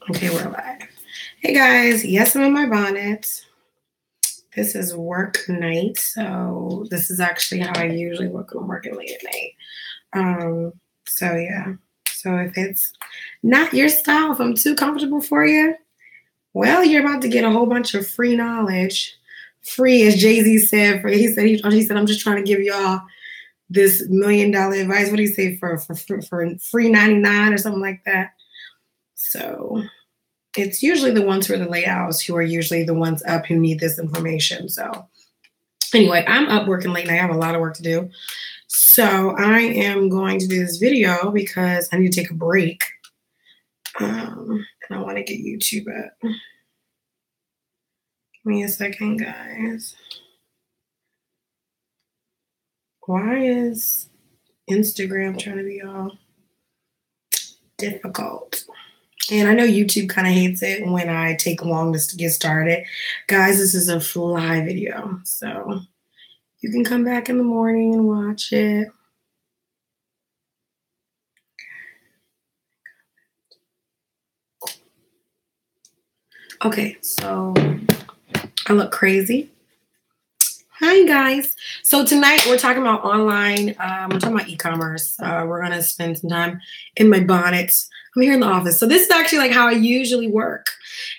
Okay, we're live. Hey guys, yes, I'm in my bonnet. This is work night, so this is actually how I usually work when I'm working late at night. So yeah. So if it's not your style, if I'm too comfortable for you, well, you're about to get a whole bunch of free knowledge. Free, as Jay-Z said. He said, I'm just trying to give y'all this $1 million advice. What do you say for free 99 or something like that? So it's usually the ones who are the late owls who are usually the ones up who need this information. So anyway, I'm up working late and I have a lot of work to do. So I am going to do this video because I need to take a break. And I want to get YouTube up. Give me a second, guys. Why is Instagram trying to be all difficult? And I know YouTube kind of hates it when I take long to get started. Guys, this is a fly video. So you can come back in the morning and watch it. Okay, so I look crazy. Hi, guys. So tonight we're talking about online. We're talking about e-commerce. We're going to spend some time in my bonnet. I'm here in the office. So this is actually like how I usually work.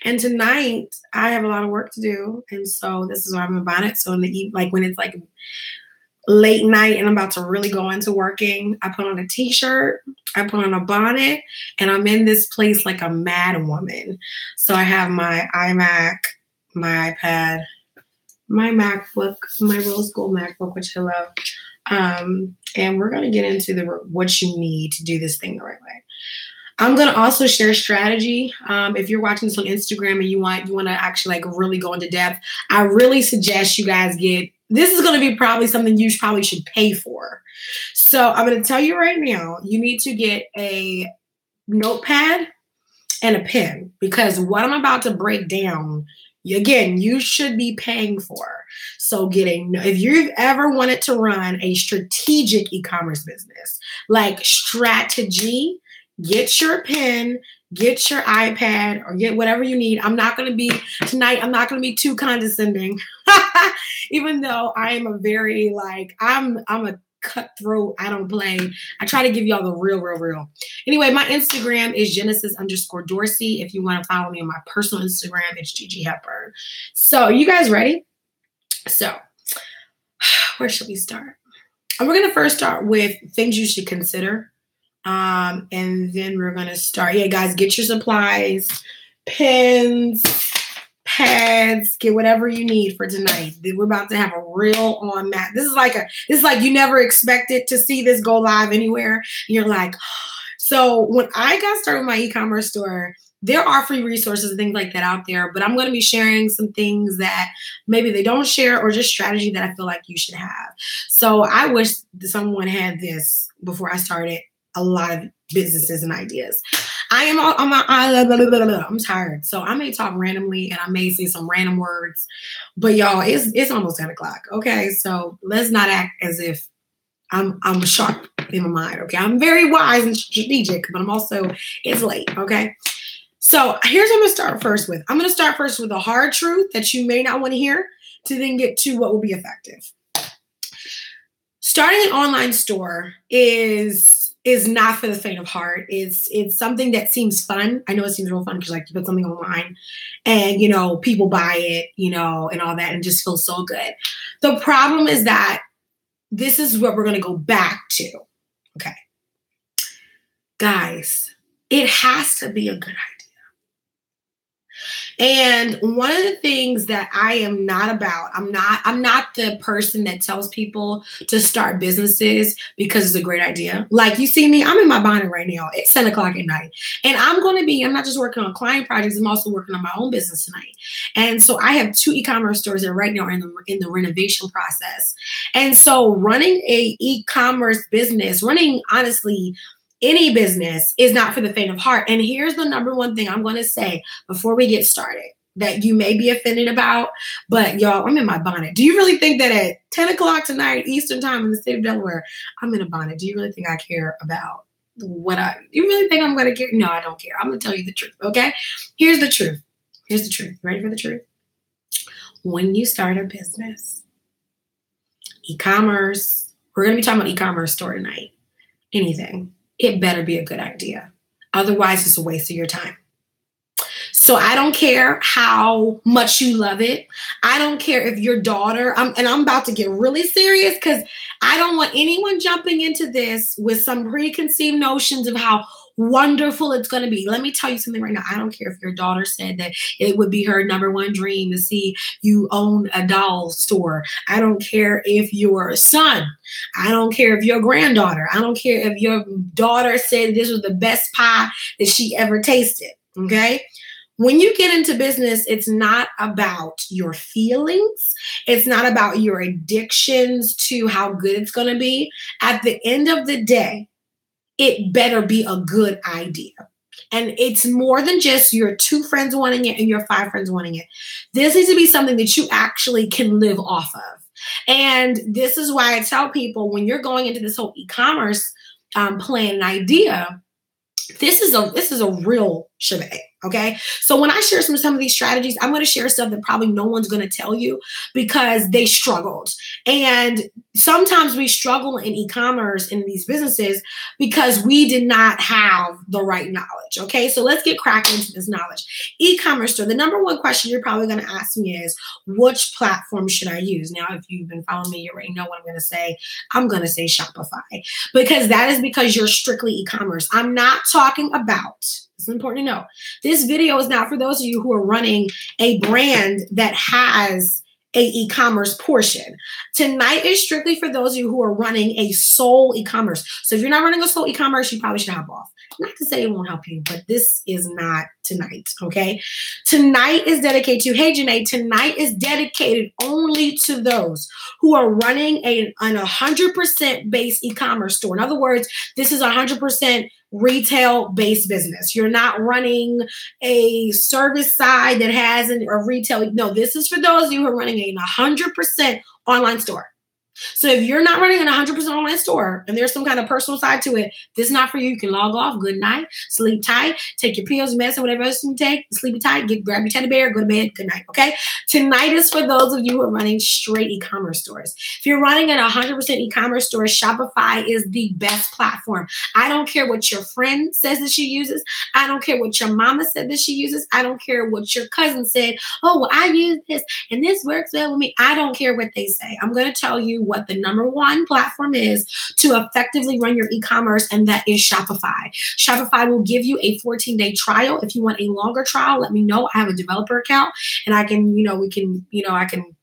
And tonight I have a lot of work to do. And so this is why I'm in bonnet. So in the when it's like late night and I'm about to really go into working, I put on a t-shirt, I put on a bonnet, and I'm in this place like a mad woman. So I have my iMac, my iPad, my MacBook, my rose gold MacBook, which I love. And we're going to get into what you need to do this thing the right way. I'm going to also share strategy. If you're watching this on Instagram and you want to actually like really go into depth, I really suggest you guys this is going to be probably something you probably should pay for. So I'm going to tell you right now, you need to get a notepad and a pen because what I'm about to break down, again, you should be paying for. So if you've ever wanted to run a strategic e-commerce business, like strategy, get your pen, get your iPad, or get whatever you need. I'm not going to be too condescending, even though I am a very I'm a cutthroat. I don't play. I try to give y'all the real. Anyway, my Instagram is Genesis_Dorsey. If you want to follow me on my personal Instagram, it's Gigi Hepburn. So you guys ready? So where should we start? We're going to first start with things you should consider. And then we're going to start. Yeah, guys, get your supplies, pens, pads, get whatever you need for tonight. We're about to have a real on mat. This is like you never expected to see this go live anywhere. You're like, so when I got started with my e-commerce store, there are free resources and things like that out there, but I'm going to be sharing some things that maybe they don't share or just strategy that I feel like you should have. So I wish someone had this before I started a lot of businesses and ideas. I'm tired. So I may talk randomly and I may say some random words, but y'all, it's almost 10 o'clock. Okay. So let's not act as if I'm sharp in my mind. Okay. I'm very wise and strategic, but it's late. Okay. So here's what I'm going to start first with. I'm going to start first with a hard truth that you may not want to hear to then get to what will be effective. Starting an online store is not for the faint of heart. It's something that seems fun. I know it seems real fun because like you put something online and, people buy it, and all that and just feels so good. The problem is that this is what we're going to go back to. Okay. Guys, it has to be a good idea. And one of the things that I am not about, I'm not the person that tells people to start businesses because it's a great idea. Like you see me, I'm in my bonnet right now. It's 10 o'clock at night. And I'm not just working on client projects, I'm also working on my own business tonight. And so I have 2 e-commerce stores that right now are in the renovation process. And so running a e-commerce business, honestly, any business is not for the faint of heart. And here's the number one thing I'm going to say before we get started that you may be offended about, but y'all, I'm in my bonnet. Do you really think that at 10 o'clock tonight, Eastern time in the state of Delaware, I'm in a bonnet? Do you really think I care about you really think I'm going to care? No, I don't care. I'm going to tell you the truth. Okay. Here's the truth. Ready for the truth? When you start a business, e-commerce, we're going to be talking about e-commerce store tonight. Anything, it better be a good idea. Otherwise, it's a waste of your time. So I don't care how much you love it. I don't care if your daughter, I'm about to get really serious because I don't want anyone jumping into this with some preconceived notions of how wonderful it's going to be. Let me tell you something right now. I don't care if your daughter said that it would be her number one dream to see you own a doll store. I don't care if your son, I don't care if your granddaughter, I don't care if your daughter said this was the best pie that she ever tasted. Okay. When you get into business, it's not about your feelings. It's not about your addictions to how good it's going to be. At the end of the day, it better be a good idea. And it's more than just your 2 friends wanting it and your 5 friends wanting it. This needs to be something that you actually can live off of. And this is why I tell people when you're going into this whole e-commerce plan and idea, this is a real shebang. Okay. So when I share some of these strategies, I'm going to share stuff that probably no one's going to tell you because they struggled. And sometimes we struggle in e-commerce in these businesses because we did not have the right knowledge. Okay. So let's get cracking into this knowledge. E-commerce store. The number one question you're probably going to ask me is, which platform should I use? Now, if you've been following me, you already know what I'm going to say. I'm going to say Shopify because that is because you're strictly e-commerce. I'm not talking about, it's important to know, this video is not for those of you who are running a brand that has a e-commerce portion. Tonight is strictly for those of you who are running a sole e-commerce. So if you're not running a sole e-commerce, you probably should hop off. Not to say it won't help you, but this is not tonight, okay? Tonight is dedicated to, hey, Janae, tonight is dedicated only to those who are running an 100% base e-commerce store. In other words, this is 100% retail-based business. You're not running a service side that has a retail. No, this is for those of you who are running a 100% online store. So if you're not running an 100% online store and there's some kind of personal side to it, this is not for you. You can log off. Good night. Sleep tight. Take your pills, medicine, whatever else you take. Sleep tight. Grab your teddy bear. Go to bed. Good night. Okay. Tonight is for those of you who are running straight e-commerce stores. If you're running an 100% e-commerce store, Shopify is the best platform. I don't care what your friend says that she uses. I don't care what your mama said that she uses. I don't care what your cousin said. Oh, well, I use this and this works well with me. I don't care what they say. I'm going to tell you what the number one platform is to effectively run your e-commerce, and that is Shopify. Shopify will give you a 14-day trial. If you want a longer trial, let me know. I have a developer account and I can, I can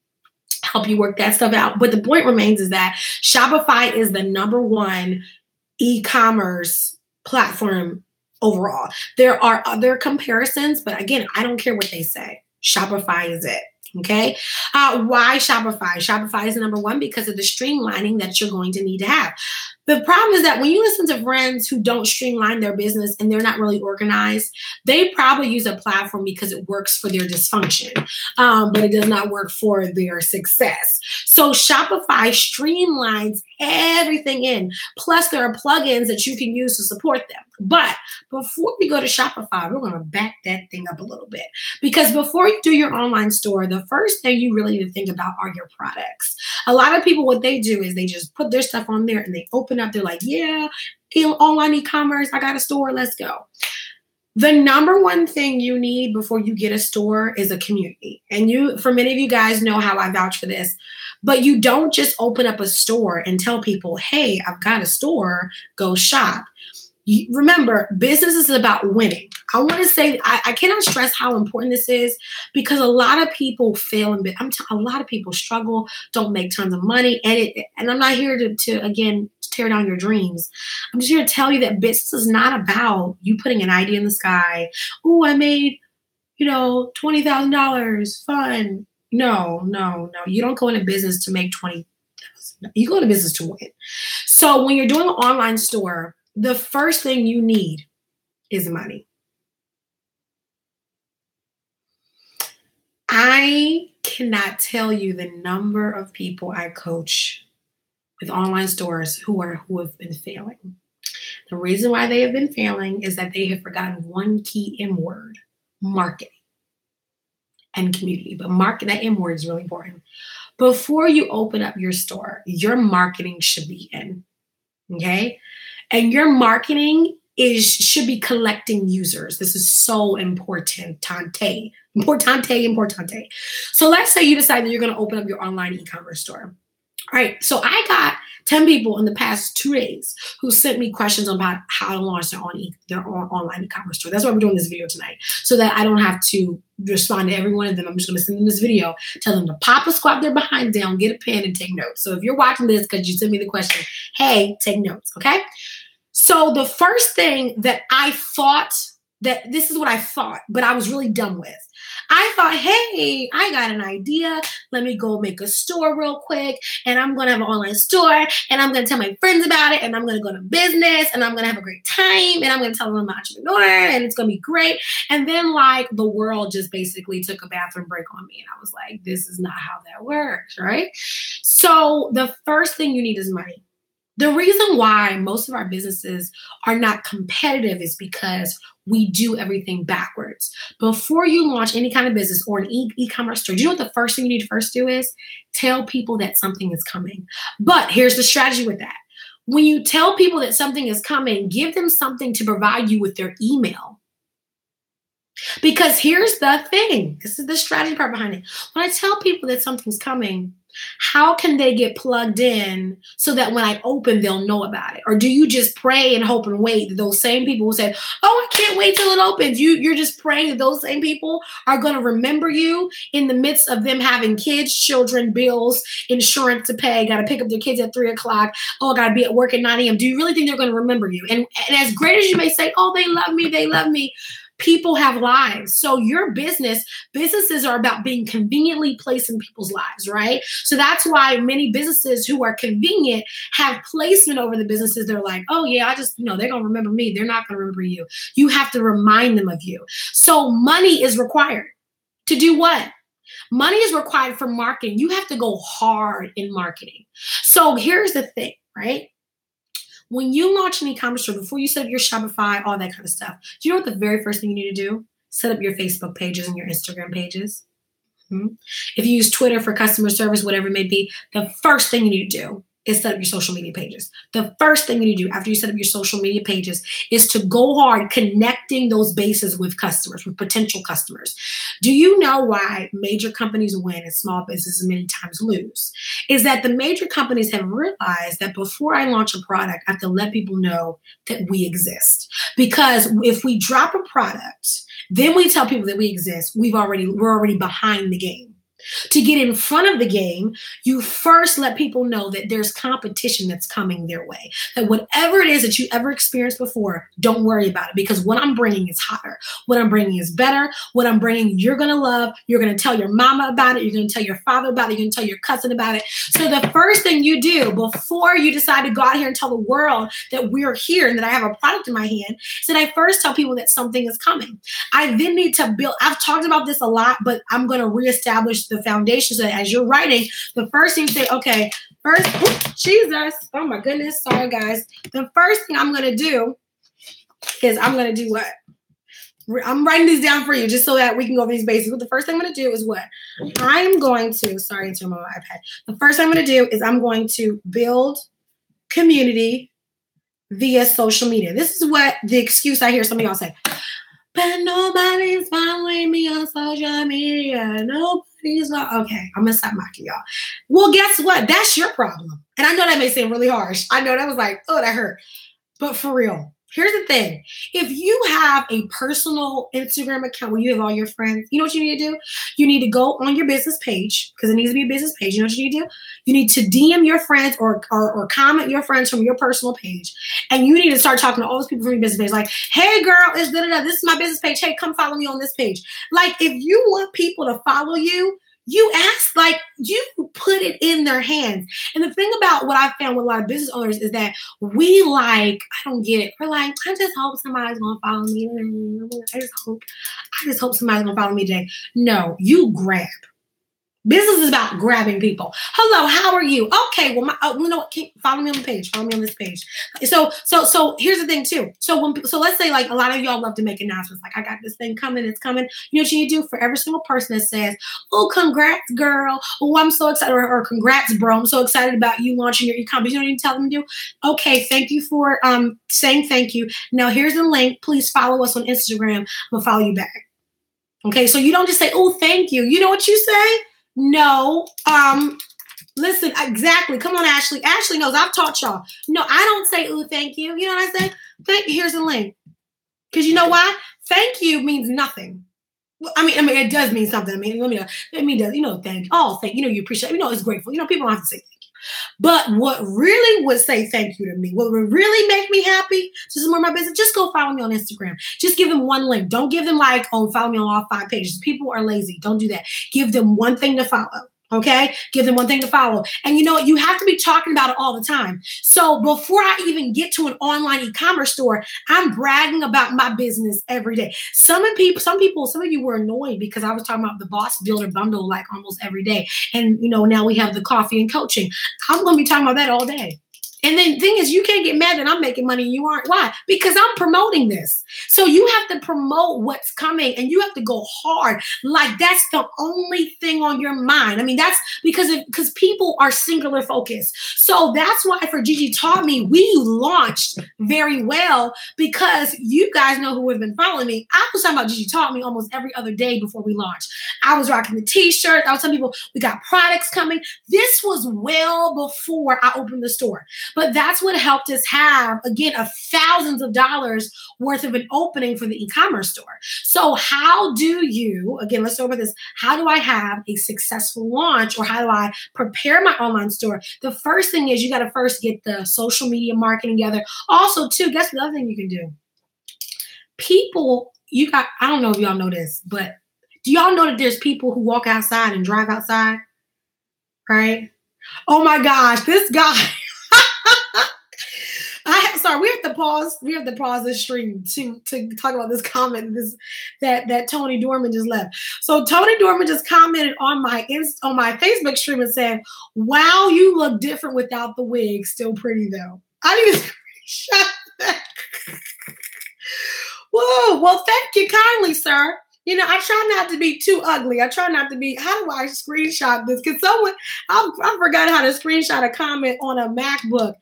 help you work that stuff out. But the point remains is that Shopify is the number one e-commerce platform overall. There are other comparisons, but again, I don't care what they say. Shopify is it. Okay. Why Shopify? Shopify is number one because of the streamlining that you're going to need to have. The problem is that when you listen to friends who don't streamline their business and they're not really organized, they probably use a platform because it works for their dysfunction, but it does not work for their success. So Shopify streamlines everything in. Plus, there are plugins that you can use to support them. But before we go to Shopify, we're going to back that thing up a little bit. Because before you do your online store, the first thing you really need to think about are your products. A lot of people, what they do is they just put their stuff on there and they open up. They're like, yeah, online e-commerce, I got a store, let's go. The number one thing you need before you get a store is a community. And for many of you guys know how I vouch for this, but you don't just open up a store and tell people, hey, I've got a store, go shop. Remember, business is about winning. I want to say, I cannot stress how important this is because a lot of people fail in business. A lot of people struggle, don't make tons of money. And I'm not here to again, tear down your dreams. I'm just here to tell you that business is not about you putting an idea in the sky. Oh, I made, $20,000, fun. No. You don't go into business to make $20,000. You go into business to win. So when you're doing an online store, the first thing you need is money. I cannot tell you the number of people I coach with online stores who have been failing. The reason why they have been failing is that they have forgotten one key M word: marketing and community. But that M word is really important. Before you open up your store, your marketing should be in. Okay? And your marketing should be collecting users. This is so important. Importante. So let's say you decide that you're going to open up your online e-commerce store. All right. So I got 10 people in the past 2 days who sent me questions about how to launch their online e-commerce store. That's why we're doing this video tonight, so that I don't have to respond to every one of them. I'm just going to send them this video, tell them to pop a squat their behind down, get a pen, and take notes. So if you're watching this because you sent me the question, hey, take notes, okay? So the first thing that I thought, that this is what I thought, but I was really dumb with. I thought, hey, I got an idea. Let me go make a store real quick, and I'm going to have an online store, and I'm going to tell my friends about it, and I'm going to go to business, and I'm going to have a great time, and I'm going to tell them I'm an entrepreneur, and it's going to be great. And then, like, the world just basically took a bathroom break on me, and I was like, this is not how that works, right? So the first thing you need is money. The reason why most of our businesses are not competitive is because we do everything backwards. Before you launch any kind of business or an e-commerce store, do you know what the first thing you need to first do is? Tell people that something is coming. But here's the strategy with that. When you tell people that something is coming, give them something to provide you with their email. Because here's the thing. This is the strategy part behind it. When I tell people that something's coming, how can they get plugged in so that when I open, they'll know about it? Or do you just pray and hope and wait that those same people who said, oh, I can't wait till it opens, you're just praying that those same people are going to remember you in the midst of them having kids, children, bills, insurance to pay, got to pick up their kids at 3 o'clock, oh, got to be at work at 9 a.m. Do you really think they're going to remember you? And as great as you may say, oh, they love me, people have lives. So your businesses are about being conveniently placed in people's lives, right? So that's why many businesses who are convenient have placement over the businesses. They're like, oh yeah, they're going to remember me. They're not going to remember you. You have to remind them of you. So money is required to do what? Money is required for marketing. You have to go hard in marketing. So here's the thing, right? When you launch an e-commerce store, before you set up your Shopify, all that kind of stuff, do you know what the very first thing you need to do? Set up your Facebook pages and your Instagram pages. If you use Twitter for customer service, whatever it may be, the first thing you need to do is set up your social media pages. The first thing you need to do after you set up your social media pages is to go hard connecting those bases with customers, with potential customers. Do you know why major companies win and small businesses many times lose? Is that the major companies have realized that before I launch a product, I have to let people know that we exist. Because if we drop a product, then we tell people that we exist, we're already behind the game. To get in front of the game, you first let people know that there's competition that's coming their way. That whatever it is that you ever experienced before, don't worry about it, because what I'm bringing is hotter. What I'm bringing is better. What I'm bringing, you're going to love. You're going to tell your mama about it. You're going to tell your father about it. You're going to tell your cousin about it. So the first thing you do before you decide to go out here and tell the world that we're here and that I have a product in my hand, is that I first tell people that something is coming. I then need to build. I've talked about this a lot, but I'm going to reestablish the foundation so that as you're writing, the first thing you say, okay, Jesus, oh my goodness, sorry guys. The first thing I'm going to do is I'm going to do what? I'm writing these down for you just so that we can go over these basics. But the first thing I'm going to do is what? I am going to, sorry, it's on my iPad. The first thing I'm going to do is I'm going to build community via social media. This is what the excuse I hear some of y'all say. But nobody's following me on social media. Nobody's not. Okay, I'm going to stop mocking y'all. Well, guess what? That's your problem. And I know that may seem really harsh. I know that was like, oh, that hurt. But for real, here's the thing. If you have a personal Instagram account where you have all your friends, you know what you need to do? You need to go on your business page, because it needs to be a business page. You know what you need to do? You need to DM your friends or comment your friends from your personal page. And you need to start talking to all those people from your business page. Like, hey, girl, it's da-da-da. This is my business page. Hey, come follow me on this page. Like, if you want people to follow you, you ask, like, you put it in their hands. And the thing about what I found with a lot of business owners is that we I don't get it. We're like, I just hope somebody's going to follow me. I just hope somebody's going to follow me today. No, you grab. Business is about grabbing people. Hello, how are you? Okay, well, you know what? Follow me on the page. Follow me on this page. So here's the thing too. So let's say like a lot of y'all love to make announcements. Like I got this thing coming. It's coming. You know what you need to do for every single person that says, "Oh, congrats, girl. Oh, I'm so excited," or "Congrats, bro. I'm so excited about you launching your e-commerce." You know what you tell them to do? Okay, thank you for saying thank you. Now here's the link. Please follow us on Instagram. I'm gonna follow you back. Okay, so you don't just say, "Oh, thank you." You know what you say? No, listen, exactly. Come on, Ashley. Ashley knows. I've taught y'all. No, I don't say, "Ooh, thank you." You know what I say? Thank you. Here's a link. Because you know why? Thank you means nothing. Well, I mean, it does mean something. I mean, let me know. It means, thank you. Oh, thank you. You appreciate. It's grateful. People don't have to say thank you. But what really would say thank you to me, what would really make me happy to support my business, just go follow me on Instagram. Just give them one link. Don't give them like, oh, follow me on all 5 pages. People are lazy. Don't do that. Give them one thing to follow. Okay? Give them one thing to follow. And you know what? You have to be talking about it all the time. So before I even get to an online e-commerce store, I'm bragging about my business every day. Some of you were annoyed because I was talking about the Boss Builder bundle like almost every day. And now we have the coffee and coaching. I'm going to be talking about that all day. And then the thing is, you can't get mad that I'm making money and you aren't. Why? Because I'm promoting this. So you have to promote what's coming and you have to go hard. Like that's the only thing on your mind. I mean, that's because people are singular focused. So that's why for Gigi Taught Me, we launched very well because you guys know who have been following me. I was talking about Gigi Taught Me almost every other day before we launched. I was rocking the t-shirt. I was telling people we got products coming. This was well before I opened the store. But that's what helped us have, again, thousands of dollars worth of an opening for the e-commerce store. So how do you, again, let's go over this. How do I have a successful launch or how do I prepare my online store? The first thing is you got to first get the social media marketing together. Also, too, guess the other thing you can do? I don't know if y'all know this, but do y'all know that there's people who walk outside and drive outside? Right? Oh my gosh, this guy. We have to pause. We have to pause this stream to talk about this comment that Tony Dorman just left. So Tony Dorman just commented on my Facebook stream and said, "Wow, you look different without the wig. Still pretty though." I need to screenshot that. Whoa. Well, thank you kindly, sir. I try not to be too ugly. I try not to be. How do I screenshot this? Because I forgot how to screenshot a comment on a MacBook.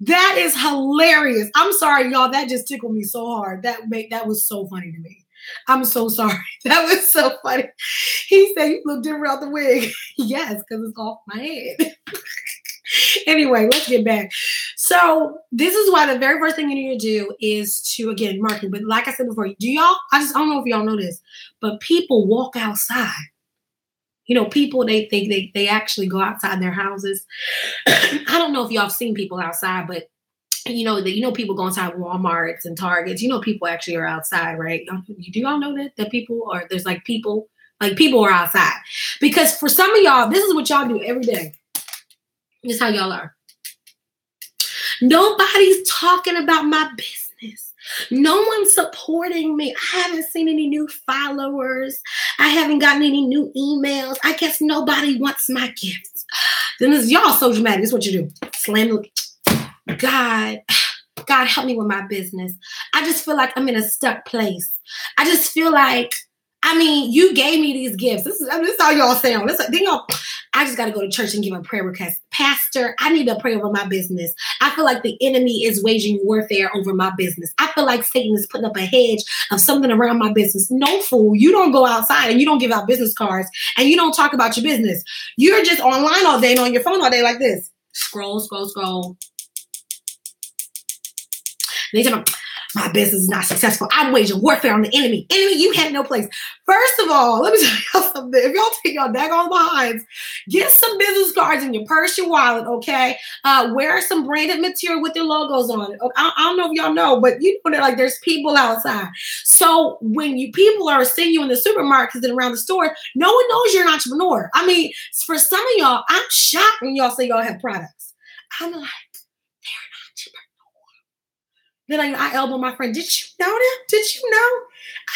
That is hilarious. I'm sorry, y'all. That just tickled me so hard. That was so funny to me. I'm so sorry. That was so funny. He said, "You look different out the wig." Yes, because it's off my head. Anyway, let's get back. So this is why the very first thing you need to do is to, again, marketing. But like I said before, I don't know if y'all know this, but people walk outside. People, they actually go outside their houses. I don't know if y'all have seen people outside, but people go inside Walmarts and Targets. People actually are outside, right? Do y'all know that people are, there's like people are outside. Because for some of y'all, this is what y'all do every day. This is how y'all are. Nobody's talking about my business. No one's supporting me. I haven't seen any new followers. I haven't gotten any new emails. I guess nobody wants my gifts. Then this is y'all so dramatic. This is what you do. Slam. God help me with my business. I just feel like I'm in a stuck place. I just feel like, you gave me these gifts. This is how y'all sound. I just got to go to church and give a prayer request. Pastor, I need to pray over my business. I feel like the enemy is waging warfare over my business. I feel like Satan is putting up a hedge of something around my business. No, fool. You don't go outside and you don't give out business cards and you don't talk about your business. You're just online all day and on your phone all day like this. Scroll. They tell me, my business is not successful. I'm waging warfare on the enemy. Enemy, you had no place. First of all, let me tell y'all something. If y'all take y'all daggone behinds, get some business cards in your purse, your wallet, okay? Wear some branded material with their logos on it. I don't know if y'all know, but you know that like there's people outside. So when people are seeing you in the supermarkets and around the store, no one knows you're an entrepreneur. For some of y'all, I'm shocked when y'all say y'all have products. I'm like, then I elbow my friend. Did you know that? Did you know?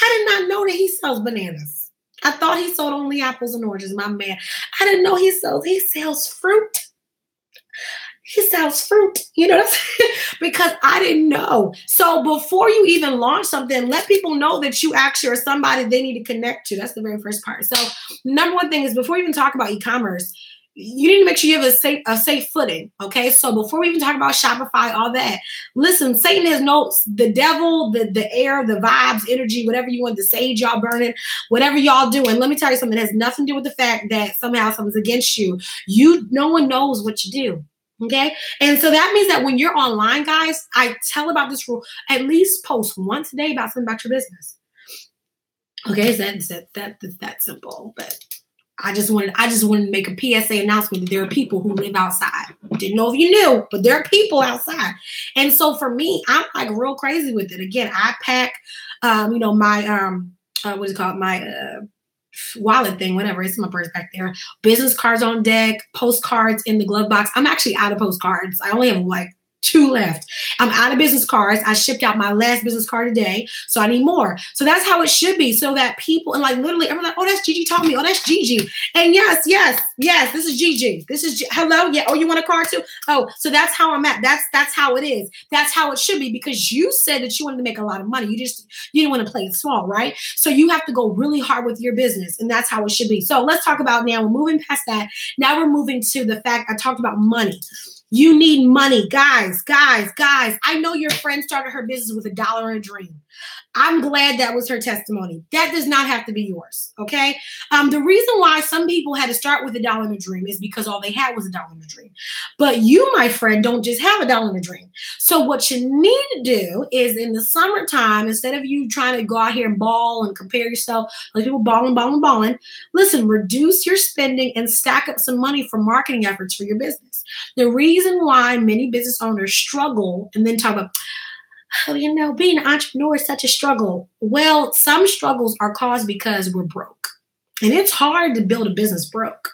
I did not know that he sells bananas. I thought he sold only apples and oranges, my man. I didn't know he sells fruit. He sells fruit, you know, because I didn't know. So before you even launch something, let people know that you actually are somebody they need to connect to. That's the very first part. So number one thing is before you even talk about e-commerce, you need to make sure you have a safe footing. Okay. So before we even talk about Shopify, all that, listen, Satan has no, the devil, the air, the vibes, energy, whatever you want, the sage y'all burning, whatever y'all doing. Let me tell you something that has nothing to do with the fact that somehow something's against you. No one knows what you do. Okay. And so that means that when you're online, guys, I tell about this rule, at least post once a day about something about your business. Okay. That's that simple, but I just wanted to make a PSA announcement that there are people who live outside. Didn't know if you knew, but there are people outside. And so for me, I'm like real crazy with it. Again, I pack, my, what is it called? My, wallet thing, whatever. It's my purse back there. Business cards on deck, postcards in the glove box. I'm actually out of postcards. I only have like 2 left. I'm out of business cards. I shipped out my last business card today, so I need more. So that's how it should be, so that people, and like literally everyone's like, oh, that's Gigi taught me. Oh, that's Gigi. And yes, this is Gigi. This is hello. Yeah. Oh, you want a card too? Oh, so that's how I'm at. That's how it is. That's how it should be, because you said that you wanted to make a lot of money. You didn't want to play it small, right? So you have to go really hard with your business, and that's how it should be. So let's talk about now. We're moving past that. Now we're moving to the fact I talked about money. You need money, guys. I know your friend started her business with $1 and a dream. I'm glad that was her testimony. That does not have to be yours, okay? The reason why some people had to start with $1 and a dream is because all they had was $1 and a dream. But you, my friend, don't just have $1 and a dream. So what you need to do is in the summertime, instead of you trying to go out here and ball and compare yourself, like people balling, listen, reduce your spending and stack up some money for marketing efforts for your business. The reason why many business owners struggle and then talk about, oh, being an entrepreneur is such a struggle. Well, some struggles are caused because we're broke. And it's hard to build a business broke.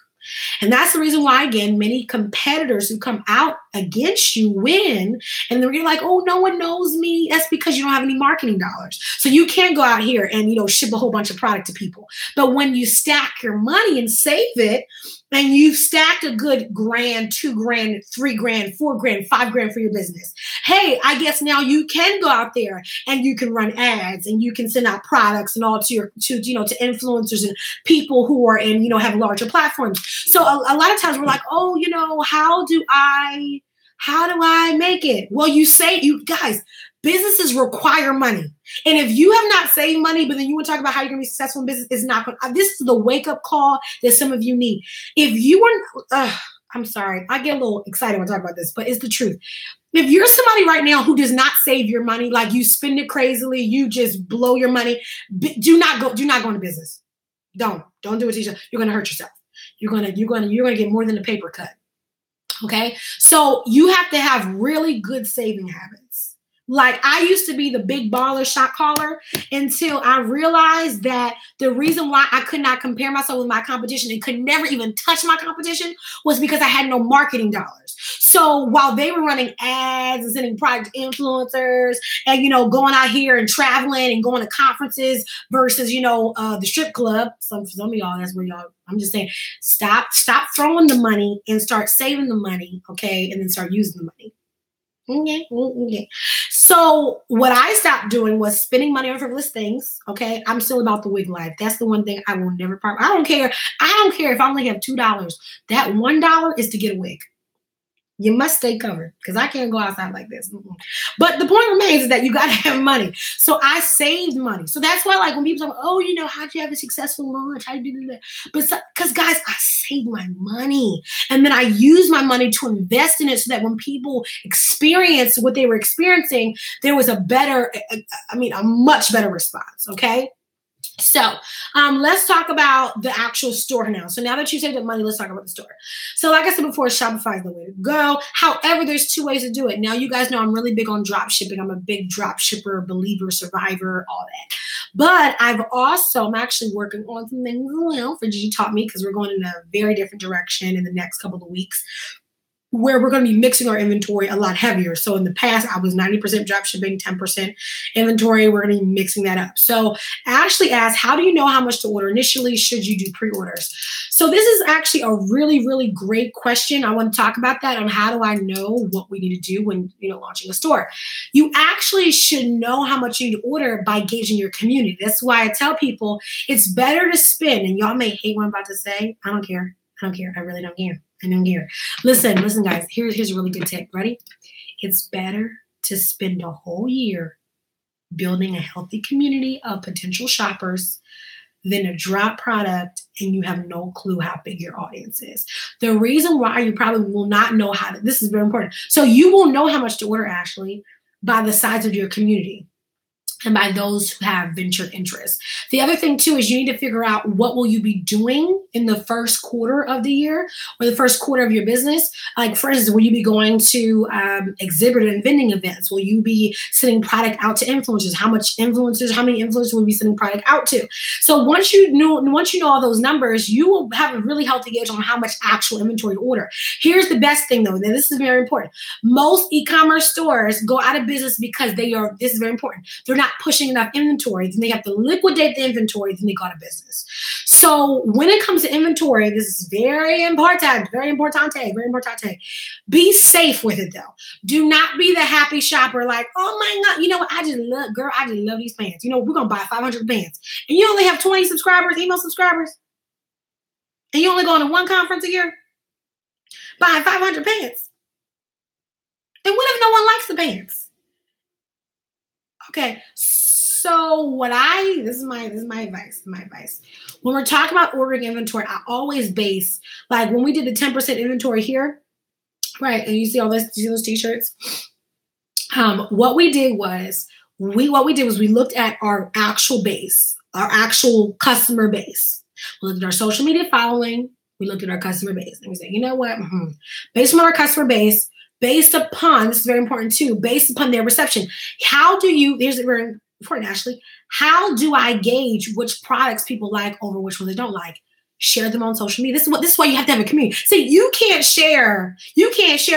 And that's the reason why, again, many competitors who come out against you win. And then you're like, oh, no one knows me. That's because you don't have any marketing dollars. So you can't go out here and, ship a whole bunch of product to people. But when you stack your money and save it, and you've stacked a good $1,000, $2,000, $3,000, $4,000, $5,000 for your business. Hey, I guess now you can go out there and you can run ads and you can send out products and all to influencers and people who are in, have larger platforms. So a lot of times we're like, oh, how do I make it? Well, you guys, businesses require money. And if you have not saved money, but then you want to talk about how you're going to be successful in business, it's not going to, this is the wake-up call that some of you need. If you are, I'm sorry, I get a little excited when I talk about this, but it's the truth. If you're somebody right now who does not save your money, like you spend it crazily, you just blow your money, do not go into business. Don't do it to yourself. You're going to hurt yourself. You're going to get more than a paper cut. Okay. So you have to have really good saving habits. Like I used to be the big baller shot caller until I realized that the reason why I could not compare myself with my competition and could never even touch my competition was because I had no marketing dollars. So while they were running ads and sending product influencers and, going out here and traveling and going to conferences versus, the strip club, some of y'all, that's where y'all, I'm just saying, stop throwing the money and start saving the money. Okay. And then start using the money. Okay. So what I stopped doing was spending money on frivolous things. Okay. I'm still about the wig life. That's the one thing I will never part. I don't care if I only have $2. That $1 is to get a wig. You must stay covered because I can't go outside like this. But the point remains is that you got to have money. So I saved money. So that's why, like, when people talk, oh, how'd you have a successful launch? How'd you do that? But because, guys, I saved my money. And then I used my money to invest in it so that when people experienced what they were experiencing, there was a much better response. Okay. So let's talk about the actual store now. So now that you saved up money, let's talk about the store. So like I said before, Shopify is the way to go. However, there's 2 ways to do it. Now you guys know I'm really big on drop shipping. I'm a big drop shipper, believer, survivor, all that. But I'm actually working on some things as well for Gigi Taught Me because we're going in a very different direction in the next couple of weeks. where we're going to be mixing our inventory a lot heavier. So in the past, I was 90% drop shipping, 10% inventory. We're going to be mixing that up. So Ashley asked, how do you know how much to order initially? Should you do pre-orders? So this is actually a really, really great question. I want to talk about that on how do I know what we need to do when, launching a store. You actually should know how much you need to order by gauging your community. That's why I tell people it's better to spend, and y'all may hate what I'm about to say. I don't care. I really don't care. I don't care. Listen, guys. Here's a really good tip. Ready? It's better to spend a whole year building a healthy community of potential shoppers than to drop product and you have no clue how big your audience is. The reason why you probably will not know this is very important. So you will know how much to order, Ashley, by the size of your community and by those who have venture interest. The other thing too is you need to figure out what will you be doing in the first quarter of the year or the first quarter of your business. Like for instance, will you be going to exhibit and vending events? Will you be sending product out to influencers? How many influencers will you be sending product out to? So once you know all those numbers, you will have a really healthy gauge on how much actual inventory to order. Here's the best thing though, and this is very important. Most e-commerce stores go out of business because this is very important. They're not pushing enough inventory, then they have to liquidate the inventory, then they go out of business. So when it comes to inventory, this is very important, very importante. Be safe with it though. Do not be the happy shopper like, oh my God, I just love these pants. We're going to buy 500 pants. And you only have 20 subscribers, email subscribers. And you only go to one conference a year buying 500 pants. And what if no one likes the pants? Okay, so this is my advice. When we're talking about ordering inventory, I always base, like when we did the 10% inventory here, right? And you see those t-shirts. What we did was we looked at our actual base, our actual customer base. We looked at our social media following. We looked at our customer base, and we said, you know what? Based on our customer base. This is very important too, based upon their reception. Here's very important, Ashley. How do I gauge which products people like over which ones they don't like? Share them on social media. This is why you have to have a community. See, you can't share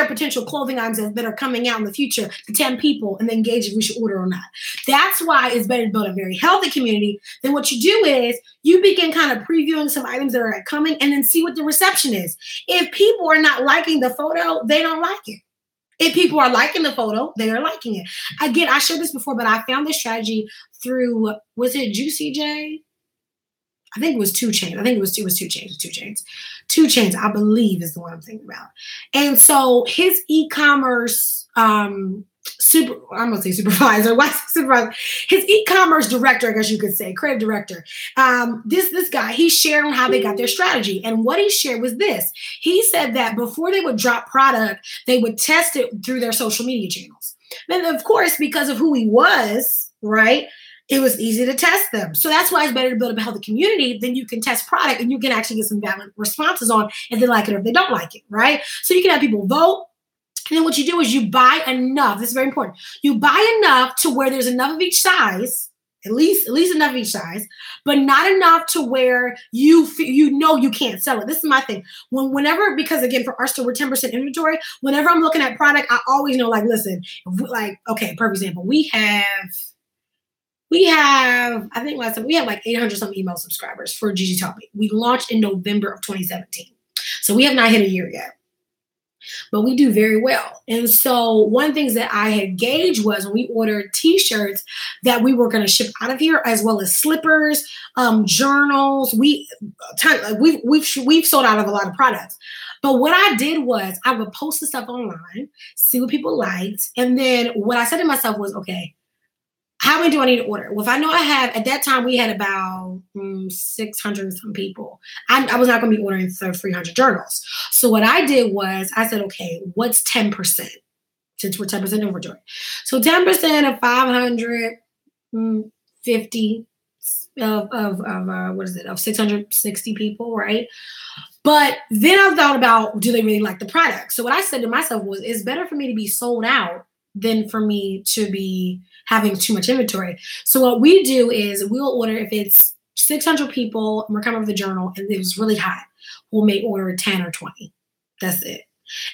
potential clothing items that are coming out in the future to 10 people and then gauge if we should order or not. That's why it's better to build a very healthy community. Then what you do is you begin kind of previewing some items that are coming and then see what the reception is. If people are not liking the photo, they don't like it. If people are liking the photo, they are liking it. Again, I shared this before, but I found this strategy through, was it Juicy J? I think it was 2 Chainz. I think it was 2 Chainz. 2 Chainz, I believe, is the one I'm thinking about. And so his e-commerce I'm gonna say supervisor. What's supervisor? His e-commerce director, I guess you could say, creative director. This guy, he shared on how they got their strategy. And what he shared was this. He said that before they would drop product, they would test it through their social media channels. Then, of course, because of who he was, right, it was easy to test them. So that's why it's better to build a healthy community. Then you can test product and you can actually get some valid responses on if they like it or if they don't like it, right? So you can have people vote. And then what you do is you buy enough. This is very important. You buy enough to where there's enough of each size, at least enough of each size, but not enough to where you can't sell it. This is my thing. Whenever, because again, for our store, we're 10% inventory. Whenever I'm looking at product, I always know, like, listen, okay, perfect example. We have, I think last time we had like 800 something email subscribers for Gigi Taught Me. We launched in November of 2017. So we have not hit a year yet. But we do very well. And so one of the things that I had gauged was when we ordered t-shirts that we were going to ship out of here, as well as slippers, journals. We've sold out of a lot of products. But what I did was I would post the stuff online, see what people liked. And then what I said to myself was, okay, how many do I need to order? Well, if I know I have, at that time, we had about 600 some people. I was not going to be ordering 300 journals. So what I did was I said, okay, what's 10%? Since we're 10% inventory. So 10% of 550 of 660 people, right? But then I thought about, do they really like the product? So what I said to myself was, it's better for me to be sold out than for me to be having too much inventory. So what we do is we'll order, if it's 600 people and we're coming with a journal and it was really hot, we'll make order 10 or 20. That's it.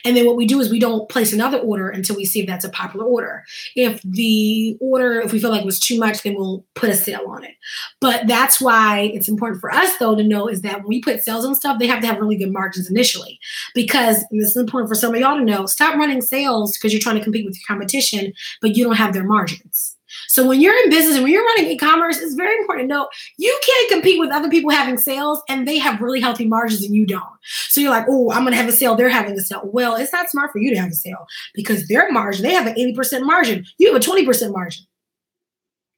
And then what we do is we don't place another order until we see if that's a popular order. If we feel like it was too much, then we'll put a sale on it. But that's why it's important for us, though, to know is that when we put sales on stuff, they have to have really good margins initially. Because, and this is important for some of y'all to know, stop running sales because you're trying to compete with your competition, but you don't have their margins. So when you're in business and when you're running e-commerce, it's very important to know you can't compete with other people having sales and they have really healthy margins and you don't. So you're like, oh, I'm going to have a sale. They're having a sale. Well, it's not smart for you to have a sale because their margin, they have an 80% margin. You have a 20% margin.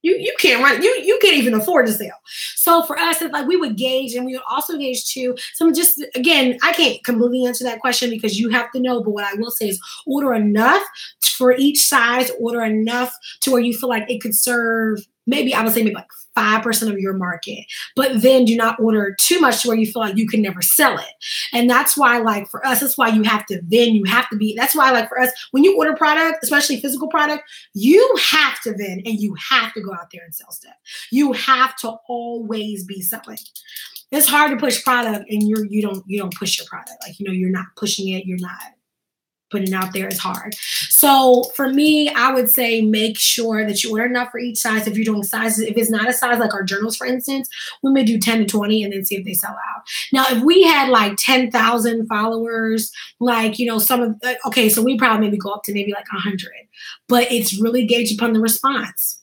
You can't run. You can't even afford to sell. So for us, it's like we would gauge, and we would also gauge too. So just again, I can't completely answer that question because you have to know. But what I will say is, order enough for each size. Order enough to where you feel like it could serve. Maybe I would say maybe like 5% of your market, but then do not order too much to where you feel like you can never sell it. And that's why, like for us, that's why you have to that's why, like for us, when you order product, especially physical product, you have to vend and you have to go out there and sell stuff. You have to always be selling. It's hard to push product and you don't push your product. Like, you're not pushing it. You're not putting it out there. Is hard. So for me, I would say make sure that you order enough for each size. If you're doing sizes, if it's not a size like our journals, for instance, we may do 10 to 20 and then see if they sell out. Now, if we had like 10,000 followers, like, so we probably maybe go up to maybe like 100, but it's really gauged upon the response.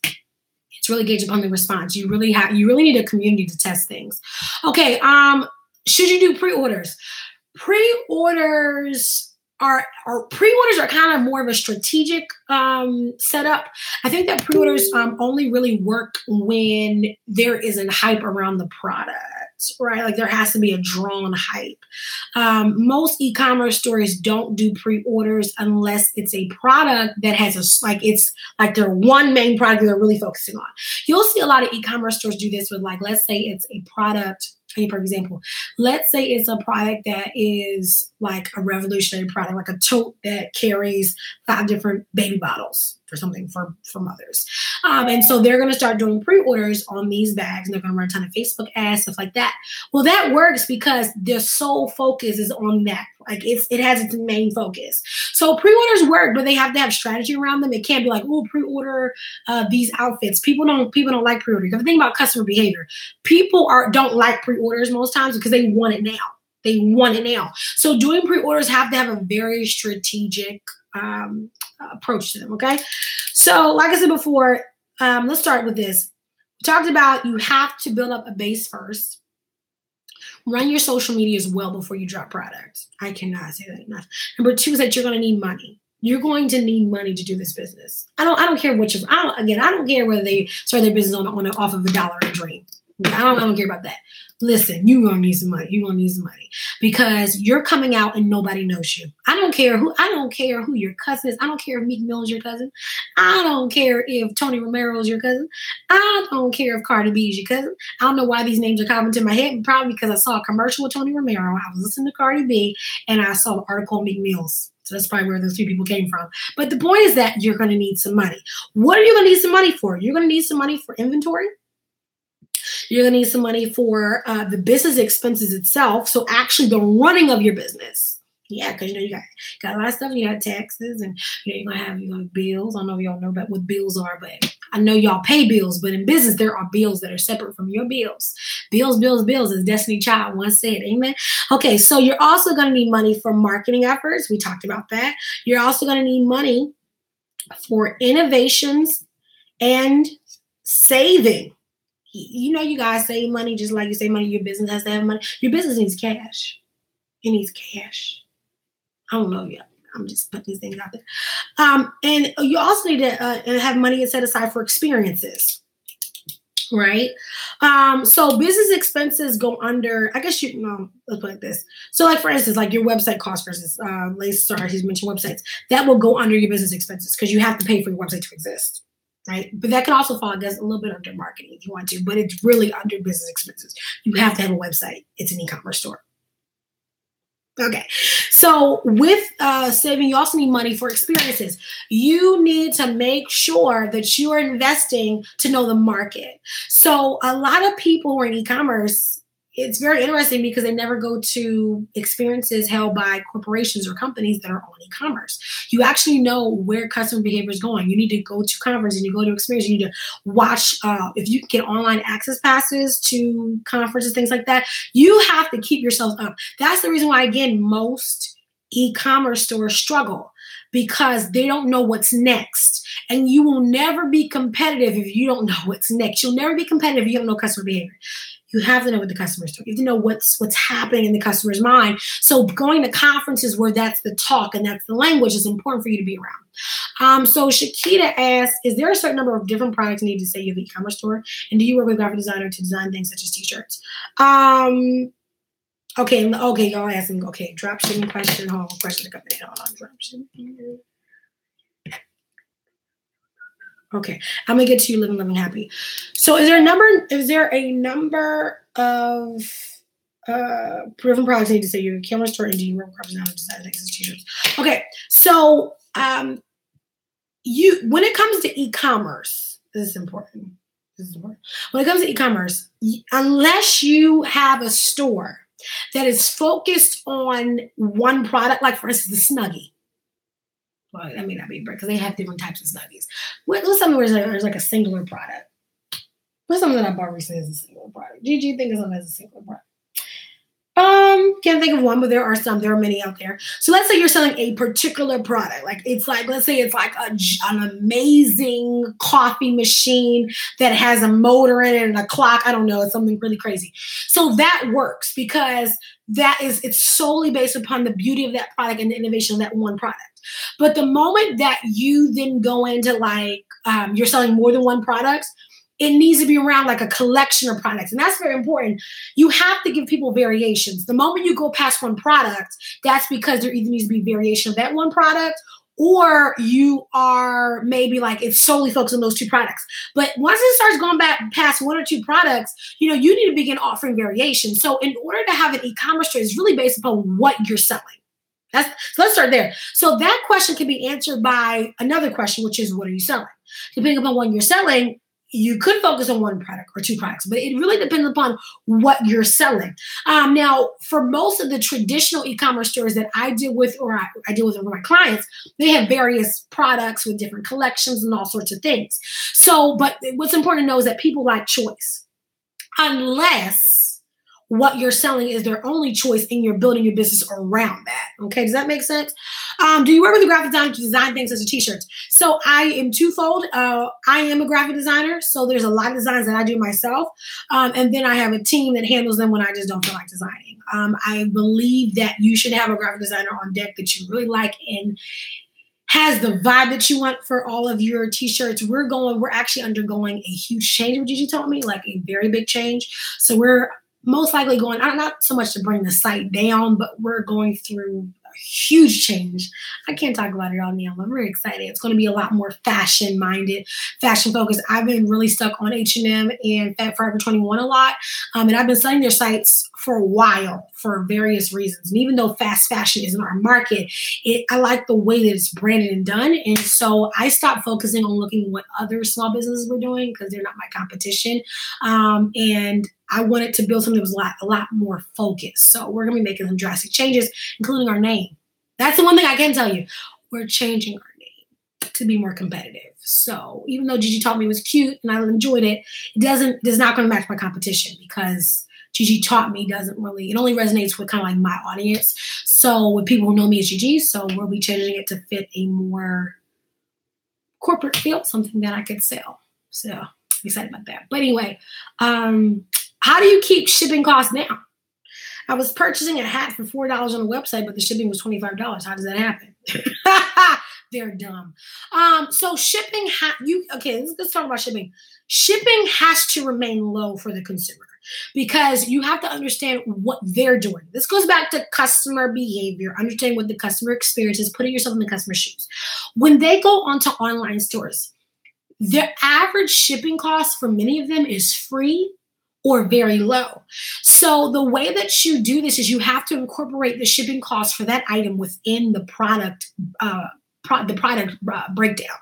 It's really gauged upon the response. You really need a community to test things. Okay. Should you do pre-orders? Pre-orders are kind of more of a strategic setup. I think that pre-orders only really work when there isn't hype around the product, right? Like there has to be a drawn hype. Most e-commerce stores don't do pre-orders unless it's a product that has it's like their one main product they're really focusing on. You'll see a lot of e-commerce stores do this with, like, let's say it's a product. For example, let's say it's a product that is like a revolutionary product, like a tote that carries 5 different baby bottles or something for mothers. And so they're going to start doing pre-orders on these bags, and they're going to run a ton of Facebook ads, stuff like that. Well, that works because their sole focus is on that. Like it has its main focus. So pre-orders work, but they have to have strategy around them. It can't be like, oh, pre-order these outfits. People don't like pre-order. Because the thing about customer behavior, people don't like pre-orders most times because they want it now. They want it now. So doing pre-orders have to have a very strategic approach to them. Okay. So like I said before, let's start with this. We talked about you have to build up a base first. Run your social media as well before you drop products. I cannot say that enough. Number 2 is that you're going to need money. You're going to need money to do this business. I don't care I don't care whether they start their business off of $1 a dream. I don't care about that. Listen, you're going to need some money. You're going to need some money because you're coming out and nobody knows you. I don't care who your cousin is. I don't care if Meek Mill is your cousin. I don't care if Tony Romero is your cousin. I don't care if Cardi B is your cousin. I don't know why these names are coming to my head. Probably because I saw a commercial with Tony Romero. I was listening to Cardi B and I saw the article on Meek Mill's. So that's probably where those 2 people came from. But the point is that you're going to need some money. What are you going to need some money for? You're going to need some money for inventory. You're going to need some money for the business expenses itself. So actually the running of your business. Yeah, because you got a lot of stuff. You got taxes and you're going to have bills. I don't know if y'all know about what bills are, but I know y'all pay bills. But in business, there are bills that are separate from your bills. Bills, as Destiny Child once said. Amen. Okay, so you're also going to need money for marketing efforts. We talked about that. You're also going to need money for innovations and saving. You guys save money just like you save money. Your business has to have money. Your business needs cash. It needs cash. I don't know yet. I'm just putting these things out there. And you also need to have money set aside for experiences, right? So business expenses go under, I guess let's put it like this. So like, for instance, like your website cost versus, he's mentioned websites. That will go under your business expenses because you have to pay for your website to exist. Right. But that can also fall, a little bit under marketing if you want to, but it's really under business expenses. You have to have a website. It's an e-commerce store. Okay. So with saving, you also need money for experiences. You need to make sure that you are investing to know the market. So a lot of people who are in e-commerce, it's very interesting because they never go to experiences held by corporations or companies that are on e-commerce. You actually know where customer behavior is going. You need to go to conferences, and you go to experience, you need to watch, if you can get online access passes to conferences, things like that, you have to keep yourself up. That's the reason why, again, most e-commerce stores struggle, because they don't know what's next. And you will never be competitive if you don't know what's next. You'll never be competitive if you don't know customer behavior. You have to know what the customer's doing. You have to know what's happening in the customer's mind. So going to conferences where that's the talk and that's the language is important for you to be around. So Shakita asks, is there a certain number of different products needed to say you have an e-commerce store? And do you work with a graphic designer to design things such as t-shirts? Okay, y'all asking, okay, drop shipping question. Hold on, question to come in. Hold on, drop shipping. Okay, I'm gonna get to you living happy. So is there a number of different products you need to say your camera store, and do you work with representative design things as t-shirts? Okay, so when it comes to e-commerce, this is important. When it comes to e-commerce, unless you have a store that is focused on one product, like for instance the Snuggie. Well, that may not be because they have different types of Snuggies. What's something where there's like a singular product? What's something that I bought recently as a singular product? Gigi, think of something as a singular product. Can't think of one, but there are many out there. So let's say you're selling a particular product. Let's say it's like an amazing coffee machine that has a motor in it and a clock. I don't know. It's something really crazy. So that works because it's solely based upon the beauty of that product and the innovation of that one product. But the moment that you then go into you're selling more than one product, it needs to be around like a collection of products. And that's very important. You have to give people variations. The moment you go past one product, that's because there either needs to be variation of that one product, or you are maybe it's solely focused on those two products. But once it starts going back past one or two products, you need to begin offering variation. So in order to have an e-commerce store, it's really based upon what you're selling. So let's start there. So that question can be answered by another question, which is, what are you selling? Depending upon what you're selling, you could focus on one product or two products, but it really depends upon what you're selling. Now, for most of the traditional e-commerce stores that I deal with, or I deal with my clients, they have various products with different collections and all sorts of things. So, but what's important to know is that people like choice, unless what you're selling is their only choice and you're building your business around that. Okay, does that make sense? Do you work with a graphic designer to design things such as t-shirts? So I am twofold. I am a graphic designer, so there's a lot of designs that I do myself. And then I have a team that handles them when I just don't feel like designing. I believe that you should have a graphic designer on deck that you really like and has the vibe that you want for all of your t-shirts. We're actually undergoing a huge change, what Gigi told me, like a very big change. So we're most likely going, not so much to bring the site down, but we're going through a huge change. I can't talk about it all now. I'm very excited. It's going to be a lot more fashion-minded, fashion-focused. I've been really stuck on H&M and Fat Forever 21 a lot, and I've been studying their sites for a while for various reasons. And even though fast fashion isn't our market, I like the way that it's branded and done. And so I stopped focusing on looking what other small businesses were doing because they're not my competition. And I wanted to build something that was a lot more focused. So we're going to be making some drastic changes, including our name. That's the one thing I can tell you. We're changing our name to be more competitive. So even though Gigi taught me it was cute and I enjoyed it, it's not going to match my competition because Gigi taught me it only resonates with kind of like my audience. So with people who know me as Gigi, so we'll be changing it to fit a more corporate feel, something that I could sell. So I'm excited about that. But anyway, how do you keep shipping costs down? I was purchasing a hat for $4 on the website, but the shipping was $25. How does that happen? They're dumb. So shipping, let's talk about shipping. Shipping has to remain low for the consumer because you have to understand what they're doing. This goes back to customer behavior, understanding what the customer experience is, putting yourself in the customer's shoes. When they go onto online stores, their average shipping cost for many of them is free or very low. So the way that you do this is you have to incorporate the shipping costs for that item within the product breakdown.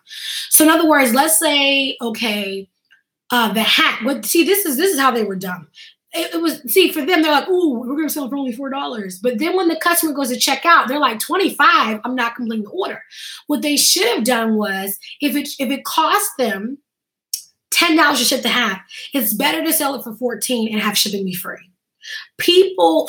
So in other words, let's say, the hat. This is how they were done. it was, see, for them, they're like, ooh, we're going to sell it for only $4. But then when the customer goes to check out, they're like, 25, I'm not completing the order. What they should have done was, if it cost them $10 to ship the half, it's better to sell it for 14 and have shipping be free.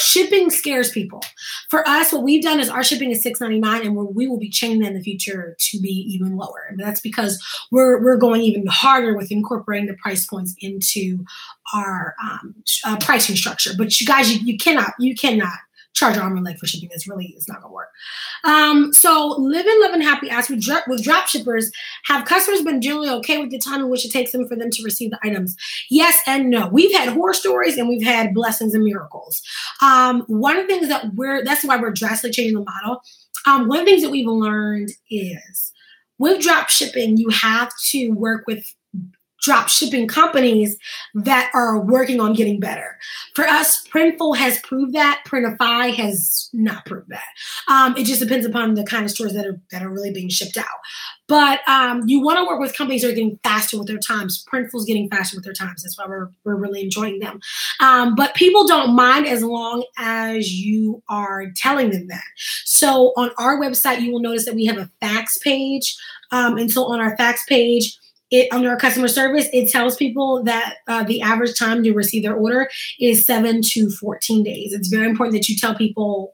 Shipping scares people. For us, what we've done is our shipping is $6.99, and we will be changing that in the future to be even lower. And that's because we're going even harder with incorporating the price points into our pricing structure. But you guys, you cannot charge arm and leg for shipping. It's not gonna work. So live and happy as with drop shippers, have customers been generally okay with the time in which it takes them for them to receive the items? Yes and no. We've had horror stories and we've had blessings and miracles. One of the things that's why we're drastically changing the model. One of the things that we've learned is with drop shipping, you have to work with drop shipping companies that are working on getting better. For us, Printful has proved that. Printify has not proved that. It just depends upon the kind of stores that are really being shipped out. But you want to work with companies that are getting faster with their times. Printful's getting faster with their times. That's why we're really enjoying them. But people don't mind as long as you are telling them that. So on our website, you will notice that we have a fax page. And so on our fax page, under our customer service, it tells people that the average time to receive their order is 7 to 14 days. It's very important that you tell people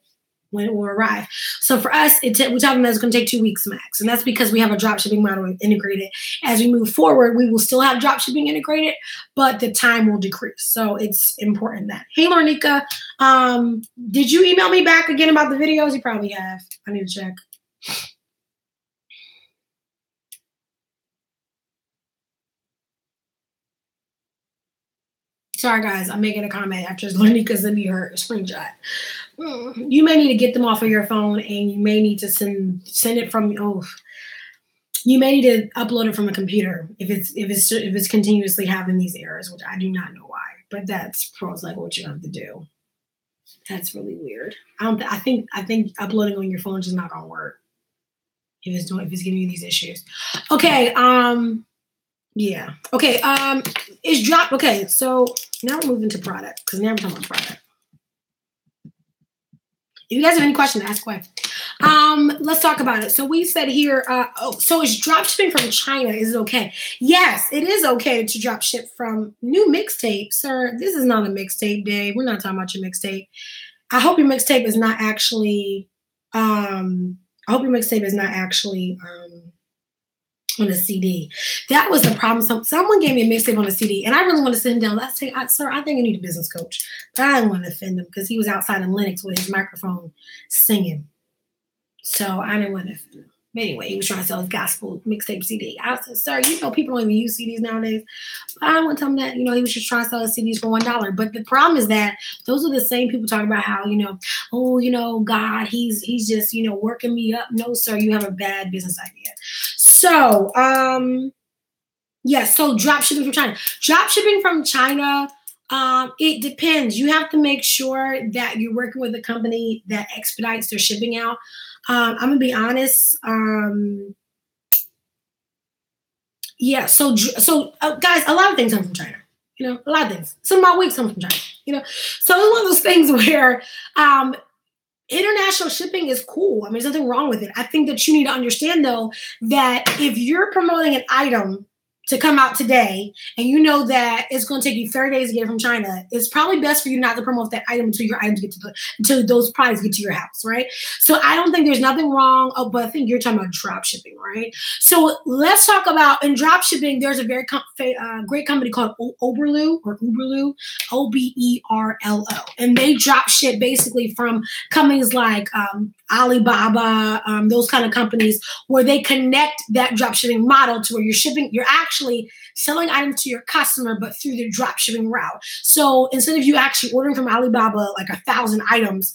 when it will arrive. So for us, we tell them that it's going to take 2 weeks max. And that's because we have a drop shipping model integrated. As we move forward, we will still have drop shipping integrated, but the time will decrease. So it's important that. Hey, Lornika, did you email me back again about the videos? You probably have. I need to check. Sorry, guys, I'm making a comment after Lornika sent me her screenshot. You may need to get them off of your phone, and you may need to send it from. You may need to upload it from a computer if it's continuously having these errors, which I do not know why. But that's probably like what you have to do. That's really weird. I think uploading on your phone is just not gonna work if it's giving you these issues. Okay. Yeah. Okay. It's drop. Okay. So now we're moving to product because now we're talking about product. If you guys have any questions, ask away. Let's talk about it. So we said here, so is drop shipping from China, is it okay? Yes, it is okay to drop ship from new mixtape. Sir, this is not a mixtape day. We're not talking about your mixtape. I hope your mixtape is not actually, on a CD. That was the problem. Someone gave me a mixtape on a CD, and I really want to sit him down. I say, sir, I think you need a business coach. But I didn't want to offend him because he was outside in Linux with his microphone singing. So I didn't want to offend him. But anyway, he was trying to sell his gospel mixtape CD. I said, sir, people don't even use CDs nowadays. But I don't want to tell him that, he was just trying to sell his CDs for $1. But the problem is that those are the same people talking about how, God, he's just, working me up. No, sir, you have a bad business idea. So, so drop shipping from China. Drop shipping from China, it depends. You have to make sure that you're working with a company that expedites their shipping out. I'm going to be honest. So guys, a lot of things come from China. A lot of things. Some of my wigs come from China. So it's one of those things where international shipping is cool. I mean, there's nothing wrong with it. I think that you need to understand, though, that if you're promoting an item to come out today and you know that it's going to take you 30 days to get it from China, it's probably best for you not to promote that item until your items until those products get to your house, right? So I don't think there's nothing wrong. Oh, but I think you're talking about drop shipping, right? So let's talk about, in drop shipping, there's a very great company called Oberlo, Oberlo, and they drop ship basically from companies like Alibaba, those kind of companies where they connect that drop shipping model to where you're actually selling items to your customer, but through the drop shipping route. So instead of you actually ordering from Alibaba like 1,000 items,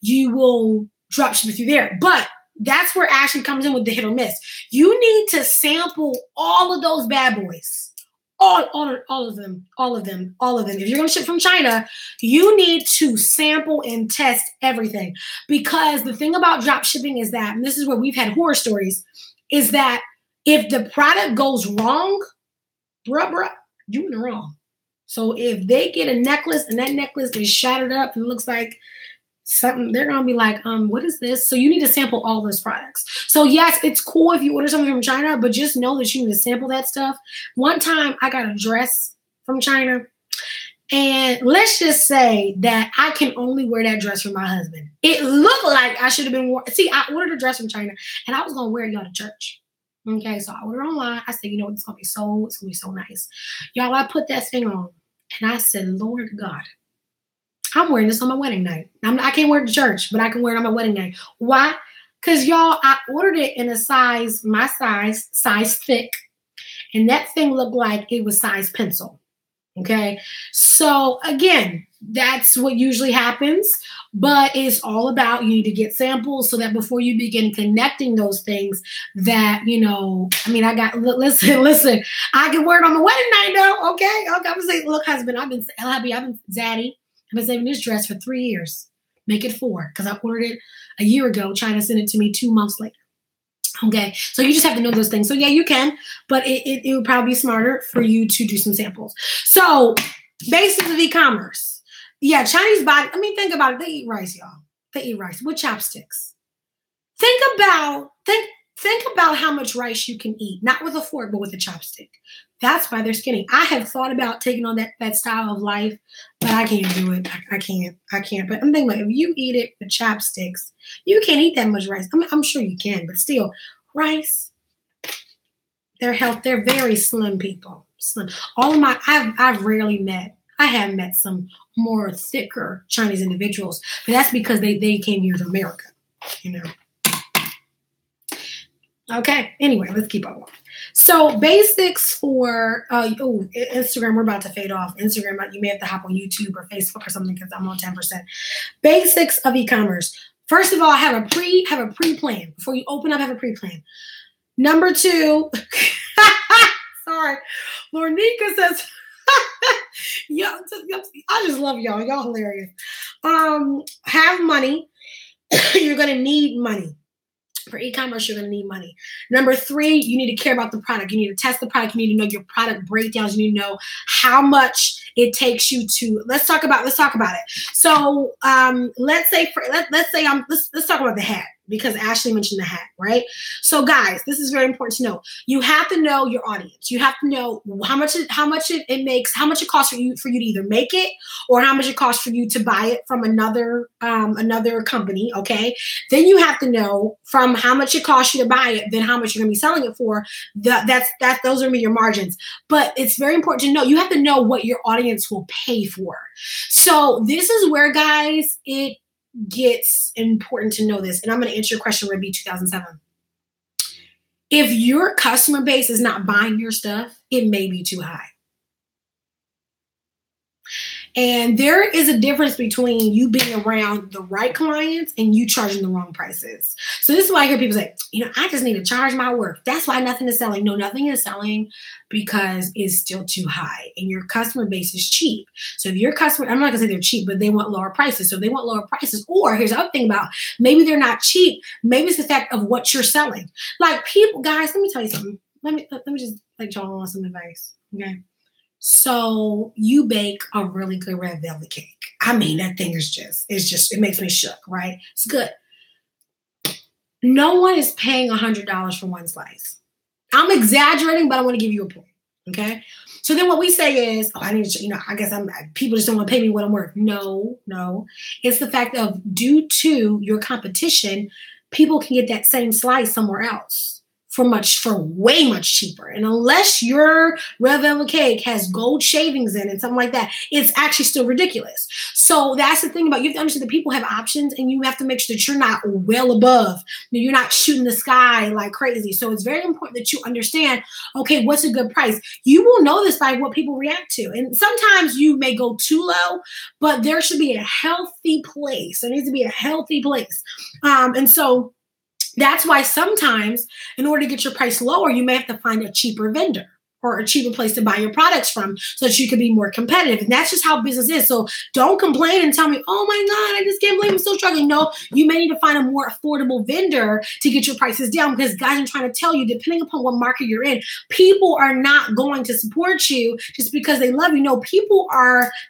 you will drop ship it through there. But that's where Ashley comes in with the hit or miss. You need to sample all of those bad boys. All of them. If you're going to ship from China, you need to sample and test everything. Because the thing about drop shipping is that, and this is where we've had horror stories, is that if the product goes wrong, bruh, you in the wrong. So if they get a necklace and that necklace is shattered up and looks like something, they're gonna be like, what is this? So you need to sample all those products. So yes, it's cool if you order something from China, but just know that you need to sample that stuff. One time I got a dress from China, and let's just say that I can only wear that dress for my husband. It looked like I should have been see, I ordered a dress from China and I was gonna wear it y'all to church. Okay, so I ordered online. I said, you know what, it's gonna be so nice. Y'all, I put that thing on and I said, Lord God, I'm wearing this on my wedding night. I can't wear it to church, but I can wear it on my wedding night. Why? Because y'all, I ordered it in a size, my size thick, and that thing looked like it was size pencil. Okay, so again, that's what usually happens, but it's all about you need to get samples so that before you begin connecting those things that, you know, I mean, listen, I can wear it on the wedding night though. Okay, I'm gonna say, look, husband, I've been zaddy. I've been saving this dress for 3 years. Make it 4 because I ordered it a year ago. China sent it to me 2 months later. Okay, so you just have to know those things. So yeah, you can, but it would probably be smarter for you to do some samples. So basics of e-commerce. Yeah, Chinese body. I mean, think about it. They eat rice, y'all. They eat rice with chopsticks. Think about how much rice you can eat, not with a fork, but with a chopstick. That's why they're skinny. I have thought about taking on that style of life, but I can't do it. I can't. But I'm thinking, like, if you eat it with chopsticks, you can't eat that much rice. I mean, I'm sure you can, but still, rice. They're very slim people. Slim. I have met some more thicker Chinese individuals, but that's because they came here to America, you know. Okay, anyway, let's keep on. So basics for Instagram, we're about to fade off. Instagram, you may have to hop on YouTube or Facebook or something because I'm on 10%. Basics of e-commerce. First of all, have a pre-plan. Before you open up, have a pre-plan. Number 2, sorry, Lornika says, yeah, I just love y'all. Y'all hilarious. Have money. You're gonna need money. For e-commerce, you're going to need money. Number 3, you need to care about the product. You need to test the product. You need to know your product breakdowns. You need to know how much it takes you to. Let's talk about it. So let's talk about the hat, because Ashley mentioned the hat, right? So guys, this is very important to know. You have to know your audience. You have to know how much it makes, how much it costs for you to either make it or how much it costs for you to buy it from another company. Okay. Then you have to know from how much it costs you to buy it, then how much you're going to be selling it for. Those are going to be your margins. But it's very important to know. You have to know what your audience will pay for. So this is where, guys, it gets important to know this. And I'm going to answer your question, Ruby 2007. If your customer base is not buying your stuff, it may be too high. And there is a difference between you being around the right clients and you charging the wrong prices. So this is why I hear people say, I just need to charge my worth. That's why nothing is selling. No, nothing is selling because it's still too high and your customer base is cheap. So if your customer, I'm not gonna say they're cheap, but they want lower prices. So if they want lower prices, or here's the other thing about, maybe they're not cheap. Maybe it's the fact of what you're selling. Like people, guys, let me tell you something. Let me just like y'all want some advice. Okay. So you bake a really good red velvet cake. I mean, that thing is it makes me shook, right? It's good. No one is paying $100 for one slice. I'm exaggerating, but I want to give you a point. Okay. So then what we say is, I need to, I guess people just don't want to pay me what I'm worth. No. It's the fact of, due to your competition, people can get that same slice somewhere else for way much cheaper. And unless your red velvet cake has gold shavings in it and something like that, it's actually still ridiculous. So that's the thing about, you have to understand that people have options and you have to make sure that you're not well above. You're not shooting the sky like crazy. So it's very important that you understand, okay, what's a good price? You will know this by what people react to. And sometimes you may go too low, but there should be a healthy place. There needs to be a healthy place. And so that's why sometimes in order to get your price lower, you may have to find a cheaper vendor or a cheaper place to buy your products from so that you can be more competitive. And that's just how business is. So don't complain and tell me, oh my God, I just can't believe I'm still struggling. No, you may need to find a more affordable vendor to get your prices down, because guys, I'm trying to tell you, depending upon what market you're in, people are not going to support you just because they love you. No,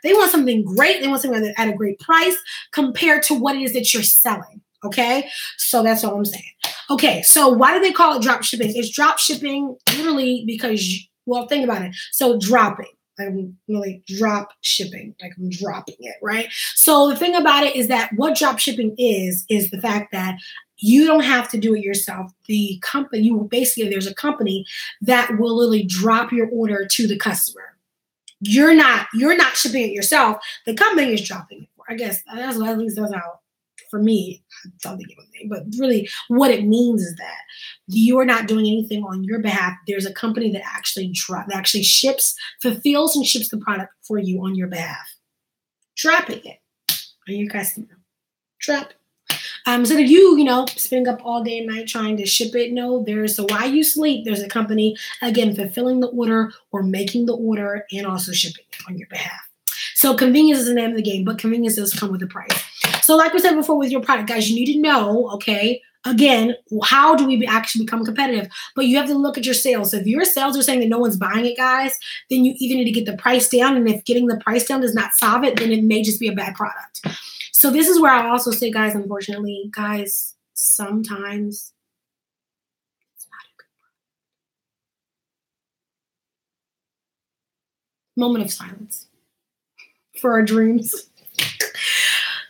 they want something great. They want something at a great price compared to what it is that you're selling. Okay, so that's all I'm saying. Okay, so why do they call it drop shipping? It's drop shipping literally because, well, think about it. So dropping, I'm really drop shipping, like I'm dropping it, right? So the thing about it is that what drop shipping is the fact that you don't have to do it yourself. The company, there's a company that will literally drop your order to the customer. You're not shipping it yourself. The company is dropping it. I guess that's at least that's how. For me, I don't think it was me, but really what it means is that you're not doing anything on your behalf. There's a company that actually fulfills and ships the product for you on your behalf. Dropping it on your customer. Drop it. So that you spending up all day and night trying to ship it. No, so while you sleep, there's a company, again, fulfilling the order or making the order and also shipping it on your behalf. So convenience is the name of the game, but convenience does come with a price. So like we said before with your product, guys, you need to know, okay, again, how do we actually become competitive? But you have to look at your sales. So if your sales are saying that no one's buying it, guys, then you either need to get the price down. And if getting the price down does not solve it, then it may just be a bad product. So this is where I also say, guys, unfortunately, guys, sometimes it's not a good product. Moment of silence for our dreams.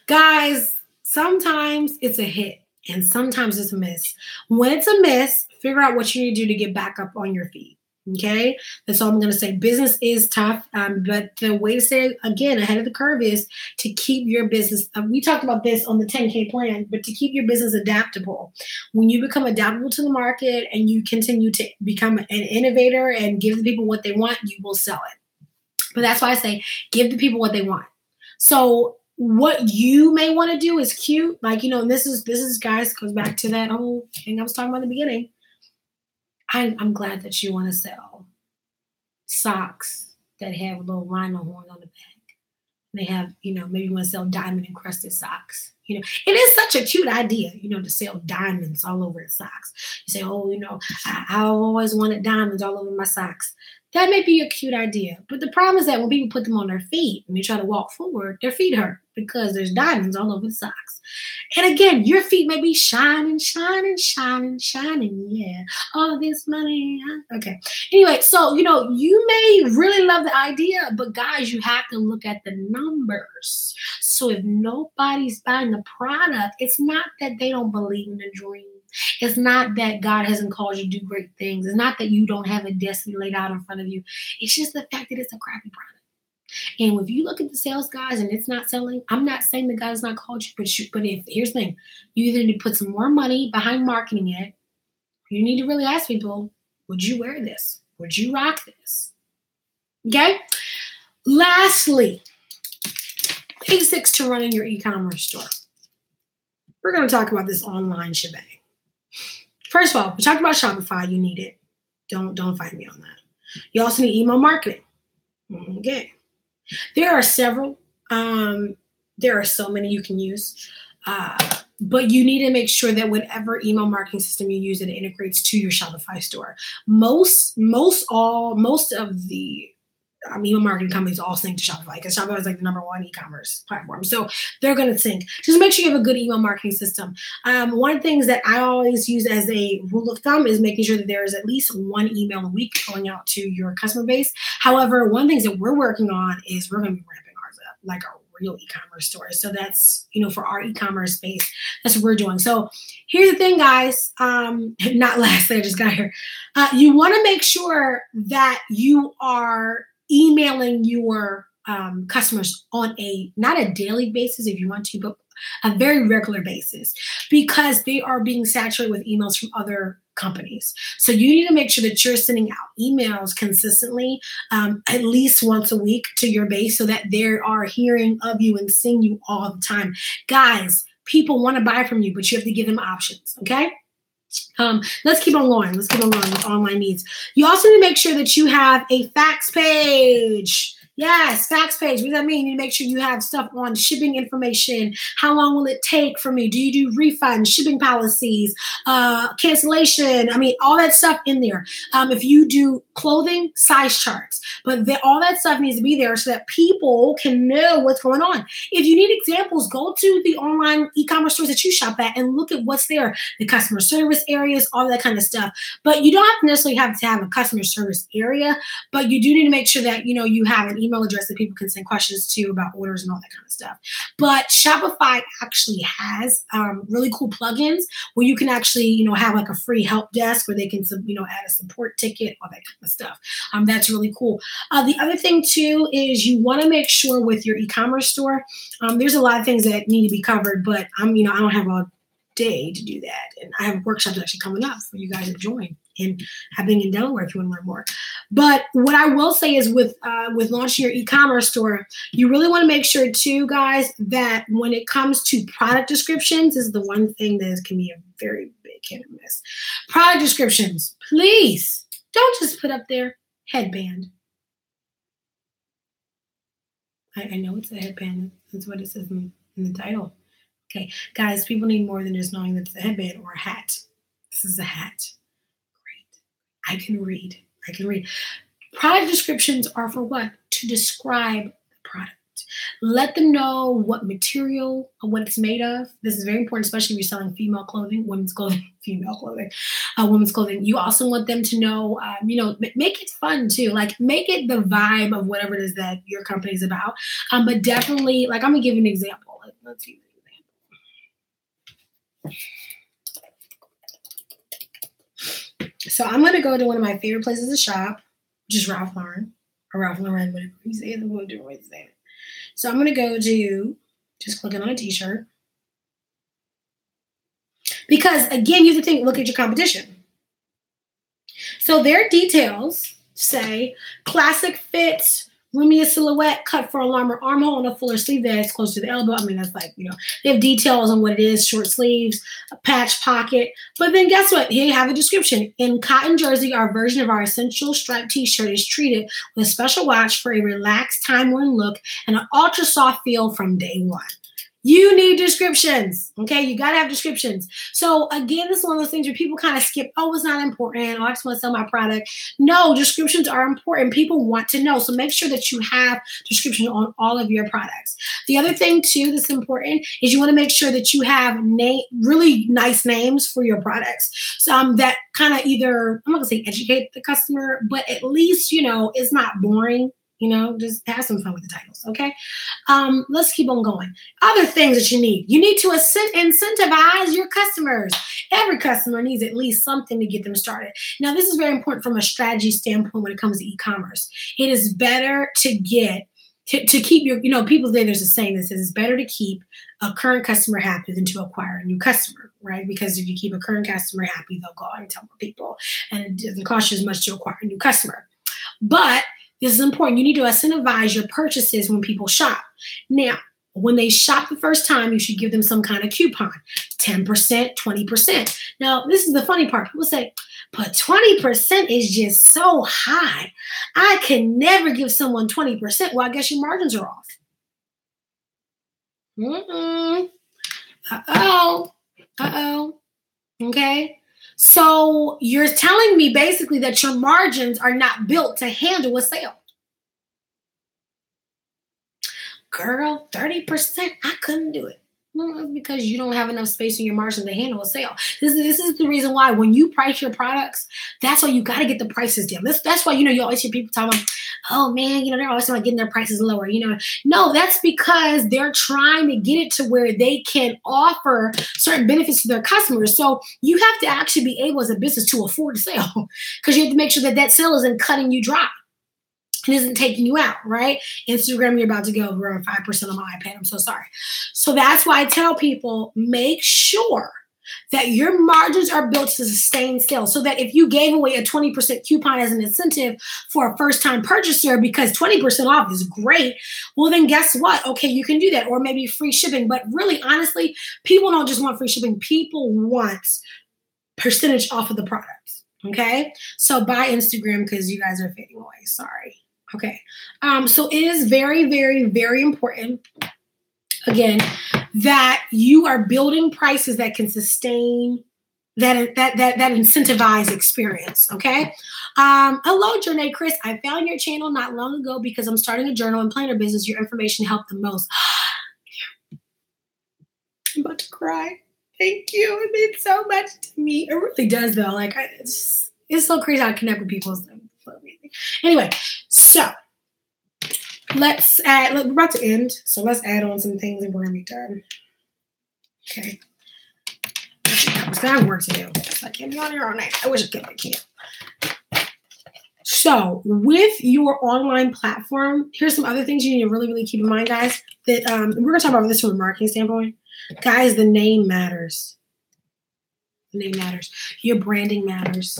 Guys, sometimes it's a hit and sometimes it's a miss. When it's a miss, figure out what you need to do to get back up on your feet. Okay, that's all I'm going to say. Business is tough, but the way to stay, again, ahead of the curve is to keep your business. We talked about this on the 10K plan, but to keep your business adaptable. When you become adaptable to the market and you continue to become an innovator and give the people what they want, you will sell it. But that's why I say give the people what they want. So what you may want to do is cute. Like, and this is guys, goes back to that whole thing I was talking about in the beginning. I'm glad that you want to sell socks that have little rhino horns on the back. They have, maybe you want to sell diamond encrusted socks. It is such a cute idea, to sell diamonds all over the socks. You say, oh, I always wanted diamonds all over my socks. That may be a cute idea. But the problem is that when people put them on their feet and they try to walk forward, their feet hurt because there's diamonds all over the socks. And again, your feet may be shining, shining, shining, shining. Yeah. All this money. Okay. Anyway, so, you may really love the idea, but guys, you have to look at the numbers. So if nobody's buying the product, it's not that they don't believe in the dream. It's not that God hasn't called you to do great things. It's not that you don't have a destiny laid out in front of you. It's just the fact that it's a crappy product. And if you look at the sales guys and it's not selling, I'm not saying that God has not called you, but here's the thing, you either need to put some more money behind marketing it. You need to really ask people, would you wear this? Would you rock this? Okay. Lastly, basics to running your e-commerce store. We're going to talk about this online shebang. First of all, we talked about Shopify. You need it. Don't fight me on that. You also need email marketing. Okay. There are several. There are so many you can use. But you need to make sure that whatever email marketing system you use, it integrates to your Shopify store. Most of the email marketing companies all sync to Shopify because Shopify is like the #1 e-commerce platform. So they're going to sync. Just make sure you have a good email marketing system. One of the things that I always use as a rule of thumb is making sure that there is at least one email a week going out to your customer base. However, one of the things that we're working on is we're going to be ramping ours up like a real e-commerce store. So that's, for our e-commerce space, that's what we're doing. So here's the thing, guys. Not lastly, I just got here. You want to make sure that you are emailing your customers on not a daily basis if you want to, but a very regular basis because they are being saturated with emails from other companies. So you need to make sure that you're sending out emails consistently, at least once a week to your base so that they are hearing of you and seeing you all the time. Guys, people want to buy from you, but you have to give them options, okay? Let's keep on going. Let's keep on going with online needs. You also need to make sure that you have a fax page. Yes, fax page. What does that mean? You need to make sure you have stuff on shipping information. How long will it take for me? Do you do refunds, shipping policies, cancellation? I mean, all that stuff in there. If you do clothing, size charts. But all that stuff needs to be there so that people can know what's going on. If you need examples, go to the online e-commerce stores that you shop at and look at what's there. The customer service areas, all that kind of stuff. But you don't necessarily have to have a customer service area, but you do need to make sure that, you have an email address that people can send questions to about orders and all that kind of stuff. But Shopify actually has really cool plugins where you can actually, have like a free help desk where they can, add a support ticket, all that kind of stuff. That's really cool. The other thing too is you want to make sure with your e-commerce store, there's a lot of things that need to be covered, but I don't have a day to do that. And I have workshops actually coming up for you guys to join and happening in Delaware if you want to learn more. But what I will say is with launching your e-commerce store, you really want to make sure too, guys, that when it comes to product descriptions, this is the one thing that can be a very big hit and miss. Product descriptions, please don't just put up there headband. I know it's a headband. That's what it says in the title. Okay, guys, people need more than just knowing that it's a headband or a hat. This is a hat. Great. I can read. Product descriptions are for what? To describe the product. Let them know what material or what it's made of. This is very important, especially if you're selling female clothing, women's clothing, women's clothing. You also want them to know, make it fun too. Like make it the vibe of whatever it is that your company is about. But definitely, like I'm gonna give you an example. Let's see. So I'm going to go to one of my favorite places to shop, which is Ralph Lauren, or Ralph Lauren, whatever you say it, we'll do it. So I'm going to go to just clicking on a t-shirt. Because again, you have to look at your competition. So their details say classic fits, roomy silhouette, cut for a longer armhole and a fuller sleeve that's close to the elbow. I mean, that's like, they have details on what it is, short sleeves, a patch pocket. But then guess what? Here you have a description. In cotton jersey, our version of our essential striped t-shirt is treated with a special watch for a relaxed, time-worn look and an ultra soft feel from day one. You need descriptions, okay? You got to have descriptions. So again, this is one of those things where people kind of skip, oh, it's not important. Oh, I just want to sell my product. No, descriptions are important. People want to know. So make sure that you have description on all of your products. The other thing too that's important is you want to make sure that you have really nice names for your products. So that kind of either, I'm not going to say educate the customer, but at least, it's not boring. Just have some fun with the titles, okay? Let's keep on going. Other things that you need to incentivize your customers. Every customer needs at least something to get them started. Now, this is very important from a strategy standpoint when it comes to e-commerce. It is better to keep your, people say there's a saying that says it's better to keep a current customer happy than to acquire a new customer, right? Because if you keep a current customer happy, they'll go out and tell more people, and it doesn't cost you as much to acquire a new customer. But this is important. You need to incentivize your purchases when people shop. Now, when they shop the first time, you should give them some kind of coupon, 10%, 20%. Now, this is the funny part. People say, but 20% is just so high. I can never give someone 20%. Well, I guess your margins are off. Uh-oh. Okay. So you're telling me basically that your margins are not built to handle a sale. Girl, 30%, I couldn't do it. Well, because you don't have enough space in your margin to handle a sale. This is the reason why when you price your products, that's why you got to get the prices down. That's why, you always hear people talking about, oh man, they're always talking about getting their prices lower. No, that's because they're trying to get it to where they can offer certain benefits to their customers. So you have to actually be able as a business to afford a sale because you have to make sure that sale isn't cutting you dry. It isn't taking you out, right? Instagram, you're about to go around 5% on my iPad. I'm so sorry. So that's why I tell people, make sure that your margins are built to sustain sales so that if you gave away a 20% coupon as an incentive for a first-time purchaser because 20% off is great, well, then guess what? Okay, you can do that, or maybe free shipping. But really, honestly, people don't just want free shipping. People want percentage off of the products. Okay. So buy Instagram because you guys are fading away. Sorry. Okay. So it is very, very, very important, again, that you are building prices that can sustain that incentivize experience. Okay. Hello, Janae Chris. I found your channel not long ago because I'm starting a journal and planner business. Your information helped the most. I'm about to cry. Thank you. It means so much to me. It really does, though. Like, it's so crazy how I connect with people. Anyway, so let's add. We're about to end, so let's add on some things and we're gonna be done. Okay. I have work to do. I can't be on here all night. I wish I could, but I can't. So with your online platform, here's some other things you need to really, really keep in mind, guys. That we're gonna talk about this from a marketing standpoint. Guys, the name matters. The name matters. Your branding matters.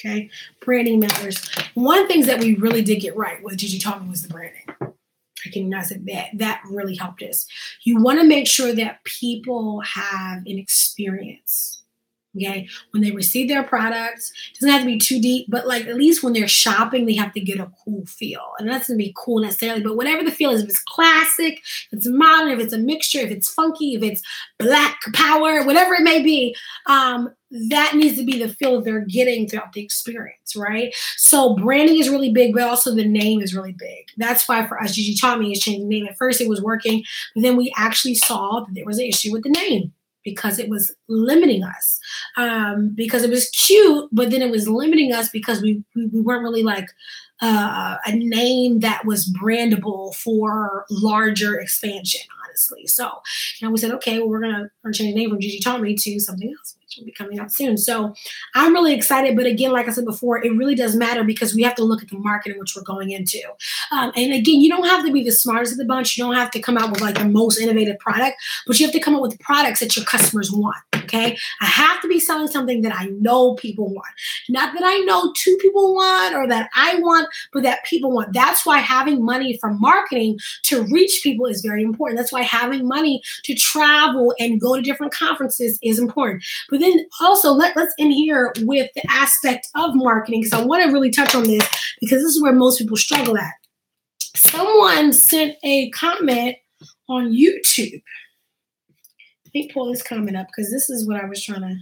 Okay, branding matters. One of the things that we really did get right with Gigi Taught Me was the branding. I cannot say that really helped us. You want to make sure that people have an experience. Okay, when they receive their products, it doesn't have to be too deep, but like at least when they're shopping, they have to get a cool feel. And that's gonna be cool necessarily, but whatever the feel is, if it's classic, if it's modern, if it's a mixture, if it's funky, if it's black power, whatever it may be, that needs to be the feel they're getting throughout the experience, right? So branding is really big, but also the name is really big. That's why for us, Gigi Taught Me is changing the name. At first it was working, but then we actually saw that there was an issue with the name, because it was limiting us, because it was cute, but then it was limiting us because we weren't really like a name that was brandable for larger expansion, honestly. So, we said, okay, well, we're gonna change the name from Gigi Taught Me to something else, which will be coming out soon. So I'm really excited, but again, like I said before, it really does matter because we have to look at the market in which we're going into. And again, you don't have to be the smartest of the bunch. You don't have to come out with like the most innovative product, but you have to come up with products that your customers want. Okay. I have to be selling something that I know people want. Not that I know two people want or that I want, but that people want. That's why having money from marketing to reach people is very important. That's why having money to travel and go to different conferences is important. But then also let's end here with the aspect of marketing, because I want to really touch on this because this is where most people struggle at. Someone sent a comment on YouTube. Let me pull this comment up because this is what I was trying to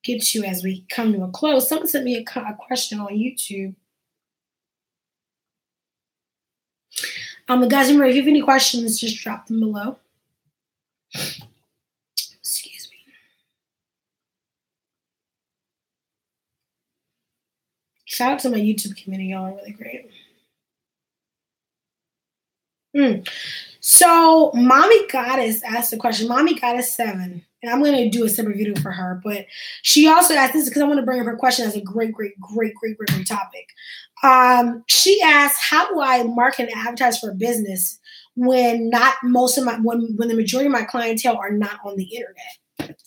get to as we come to a close. Someone sent me a question on YouTube. Guys, remember, if you have any questions, just drop them below. Excuse me. Shout out to my YouTube community. Y'all are really great. So Mommy Goddess asked a question. Mommy Goddess 7. And I'm going to do a separate video for her. But she also asked this because I want to bring up her question as a great topic. She asked, how do I market and advertise for a business when when the majority of my clientele are not on the internet?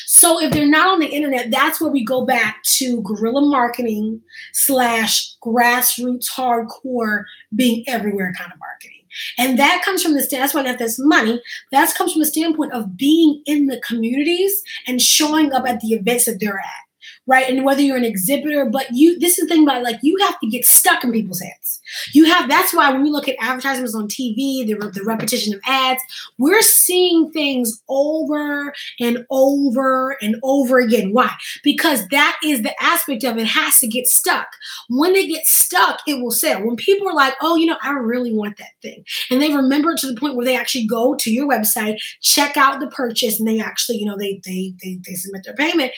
So if they're not on the internet, that's where we go back to guerrilla marketing / grassroots hardcore being everywhere kind of marketing. And that comes from that's why I got this money. That comes from the standpoint of being in the communities and showing up at the events that they're at, right? And whether you're an exhibitor, but this is the thing about, like, you have to get stuck in people's heads. That's why when we look at advertisements on TV, the repetition of ads, we're seeing things over and over and over again. Why? Because that is the aspect of it has to get stuck. When they get stuck, it will sell. When people are like, oh, I really want that thing. And they remember to the point where they actually go to your website, check out the purchase, and they actually, they submit their payment.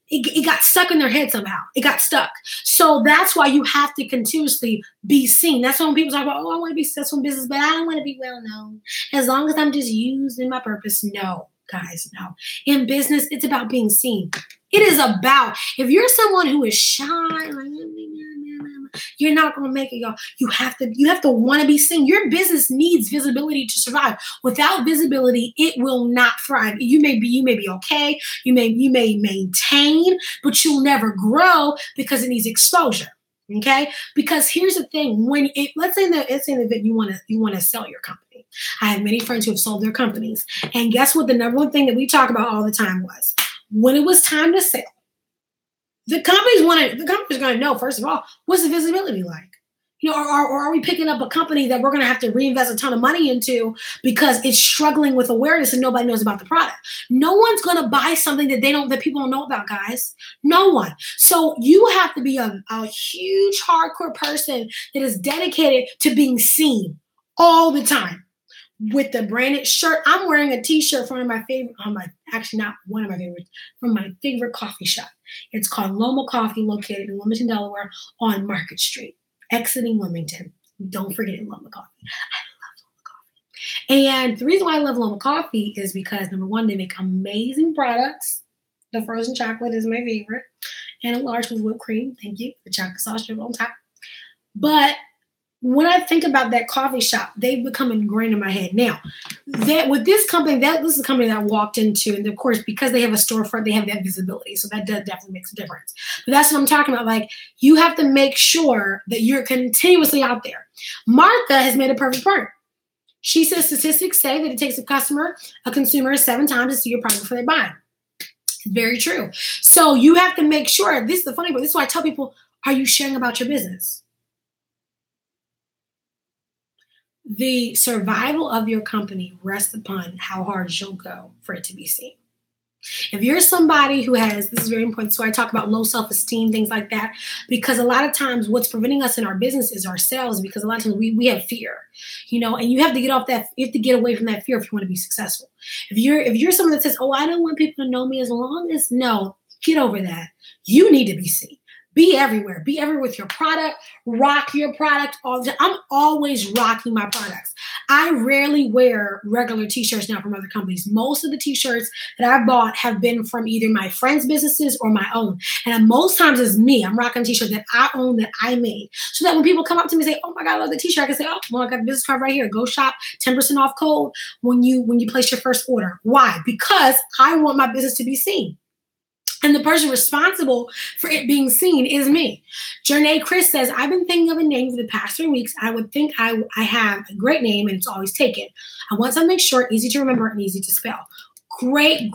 It got stuck in their head somehow. It got stuck. So that's why you have to continuously be seen. That's why when people talk about, oh, I want to be successful in business, but I don't want to be well known. As long as I'm just used in my purpose. No, guys, no. In business, it's about being seen. It is about, if you're someone who is shy, you're not going to make it, y'all. You have to want to be seen. Your business needs visibility to survive. Without visibility, it will not thrive. You may be okay. You may maintain, but you'll never grow because it needs exposure. Okay? Because here's the thing: let's say in the event you want to sell your company, I have many friends who have sold their companies. And guess what? The number one thing that we talk about all the time was when it was time to sell, the company's going to know, first of all, what's the visibility like? Or are we picking up a company that we're going to have to reinvest a ton of money into because it's struggling with awareness and nobody knows about the product? No one's going to buy something that people don't know about, guys. No one. So you have to be a huge, hardcore person that is dedicated to being seen all the time with the branded shirt. I'm wearing a t-shirt from my favorite, actually not one of my favorites, from my favorite coffee shop. It's called Loma Coffee, located in Wilmington, Delaware on Market Street. Exiting Wilmington. Don't forget it, Loma Coffee. I love Loma Coffee. And the reason why I love Loma Coffee is because, number one, they make amazing products. The frozen chocolate is my favorite. And a large with whipped cream. Thank you. The chocolate sauce on top. But when I think about that coffee shop, they've become ingrained in my head. Now, with this company, this is a company that I walked into, and of course, because they have a storefront, they have that visibility, so that definitely makes a difference. But that's what I'm talking about. Like, you have to make sure that you're continuously out there. Martha has made a perfect part. She says statistics say that it takes a consumer 7 times to see your product before they buy. It's very true. So you have to make sure. This is the funny part. This is why I tell people: are you sharing about your business? The survival of your company rests upon how hard you'll go for it to be seen. If you're somebody who has, this is very important, so I talk about low self-esteem, things like that, because a lot of times what's preventing us in our business is ourselves, because a lot of times we have fear, and you have to get off that, you have to get away from that fear if you want to be successful. If you're someone that says, oh, I don't want people to know me no, get over that. You need to be seen. Be everywhere. Be everywhere with your product. Rock your product all the time. I'm always rocking my products. I rarely wear regular t-shirts now from other companies. Most of the t-shirts that I bought have been from either my friends' businesses or my own. And most times it's me. I'm rocking a t-shirt that I own, that I made. So that when people come up to me and say, oh my God, I love the t-shirt, I can say, oh, well, I got a business card right here. Go shop, 10% off code when you place your first order. Why? Because I want my business to be seen. And the person responsible for it being seen is me. Janae Chris says, I've been thinking of a name for the past 3 weeks. I would think I have a great name and it's always taken. I want something short, easy to remember, and easy to spell. Great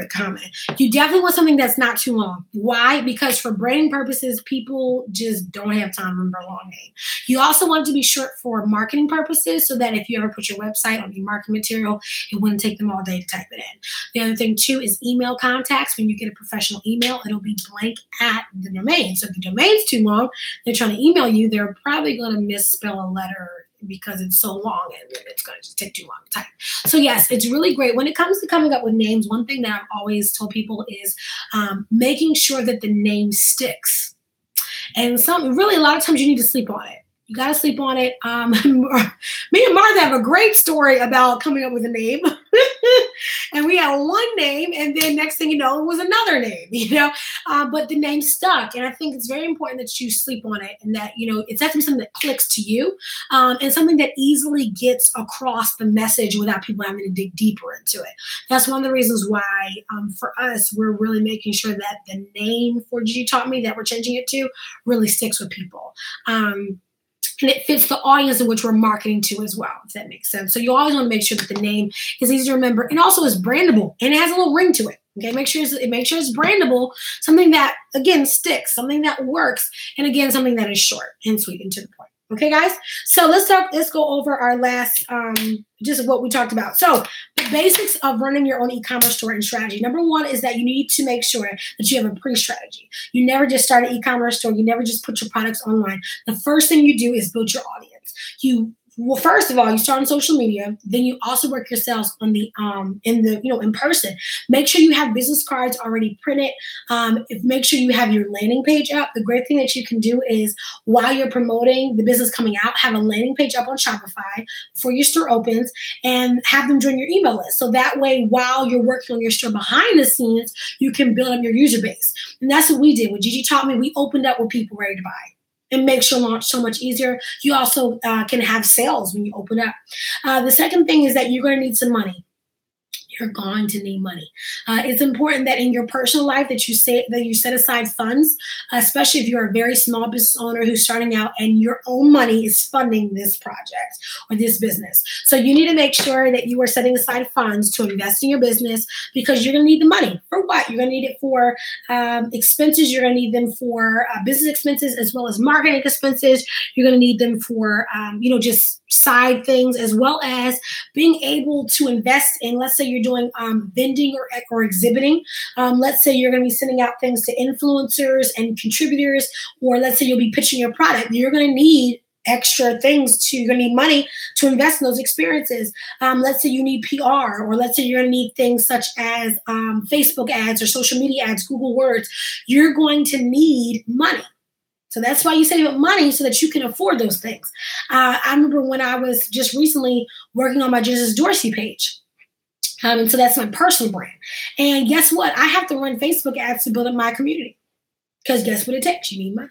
comment. You definitely want something that's not too long. Why? Because for branding purposes, people just don't have time to remember a long name. You also want it to be short for marketing purposes, so that if you ever put your website on your marketing material, it wouldn't take them all day to type it in. The other thing too is email contacts. When you get a professional email, it'll be blank at the domain. So if the domain's too long, they're trying to email you, they're probably going to misspell a letter because it's so long and it's going to just take too long to type. So yes, it's really great. When it comes to coming up with names, one thing that I've always told people is making sure that the name sticks. And really a lot of times you need to sleep on it. You got to sleep on it. Me and Martha have a great story about coming up with a name. And we had one name, and then next thing you know, it was another name, but the name stuck. And I think it's very important that you sleep on it, and that, it's actually something that clicks to you, and something that easily gets across the message without people having to dig deeper into it. That's one of the reasons why, for us, we're really making sure that the name for Gigi Taught Me that we're changing it to really sticks with people. And it fits the audience in which we're marketing to as well, if that makes sense. So you always want to make sure that the name is easy to remember and also is brandable and it has a little ring to it. Okay, make sure it's brandable, something that, again, sticks, something that works, and again, something that is short and sweet and to the point. Okay, guys? So let's go over our last, just what we talked about. So the basics of running your own e-commerce store and strategy. Number one is that you need to make sure that you have a pre-strategy. You never just start an e-commerce store. You never just put your products online. The first thing you do is build your audience. Well, first of all, you start on social media. Then you also work your sales on the in person. Make sure you have business cards already printed. Make sure you have your landing page up. The great thing that you can do is, while you're promoting the business coming out, have a landing page up on Shopify before your store opens, and have them join your email list. So that way, while you're working on your store behind the scenes, you can build up your user base. And that's what we did. When Gigi Taught Me, we opened up with people ready to buy. It makes your launch so much easier. You also can have sales when you open up. The second thing is that you're going to need some money. you're going to need money. It's important that in your personal life that you set aside funds, especially if you're a very small business owner who's starting out and your own money is funding this project or this business. So you need to make sure that you are setting aside funds to invest in your business, because you're going to need the money for what? You're going to need it for expenses. You're going to need them for business expenses as well as marketing expenses. You're going to need them for just side things, as well as being able to invest in, let's say you're doing vending or exhibiting. Let's say you're going to be sending out things to influencers and contributors, or let's say you'll be pitching your product. You're going to need extra things you're going to need money to invest in those experiences. Let's say you need PR, or let's say you're going to need things such as Facebook ads or social media ads, Google Words. You're going to need money. So that's why you save up money, so that you can afford those things. I remember when I was just recently working on my Genesis Dorsey page. And so that's my personal brand. And guess what? I have to run Facebook ads to build up my community, because guess what it takes? You need money.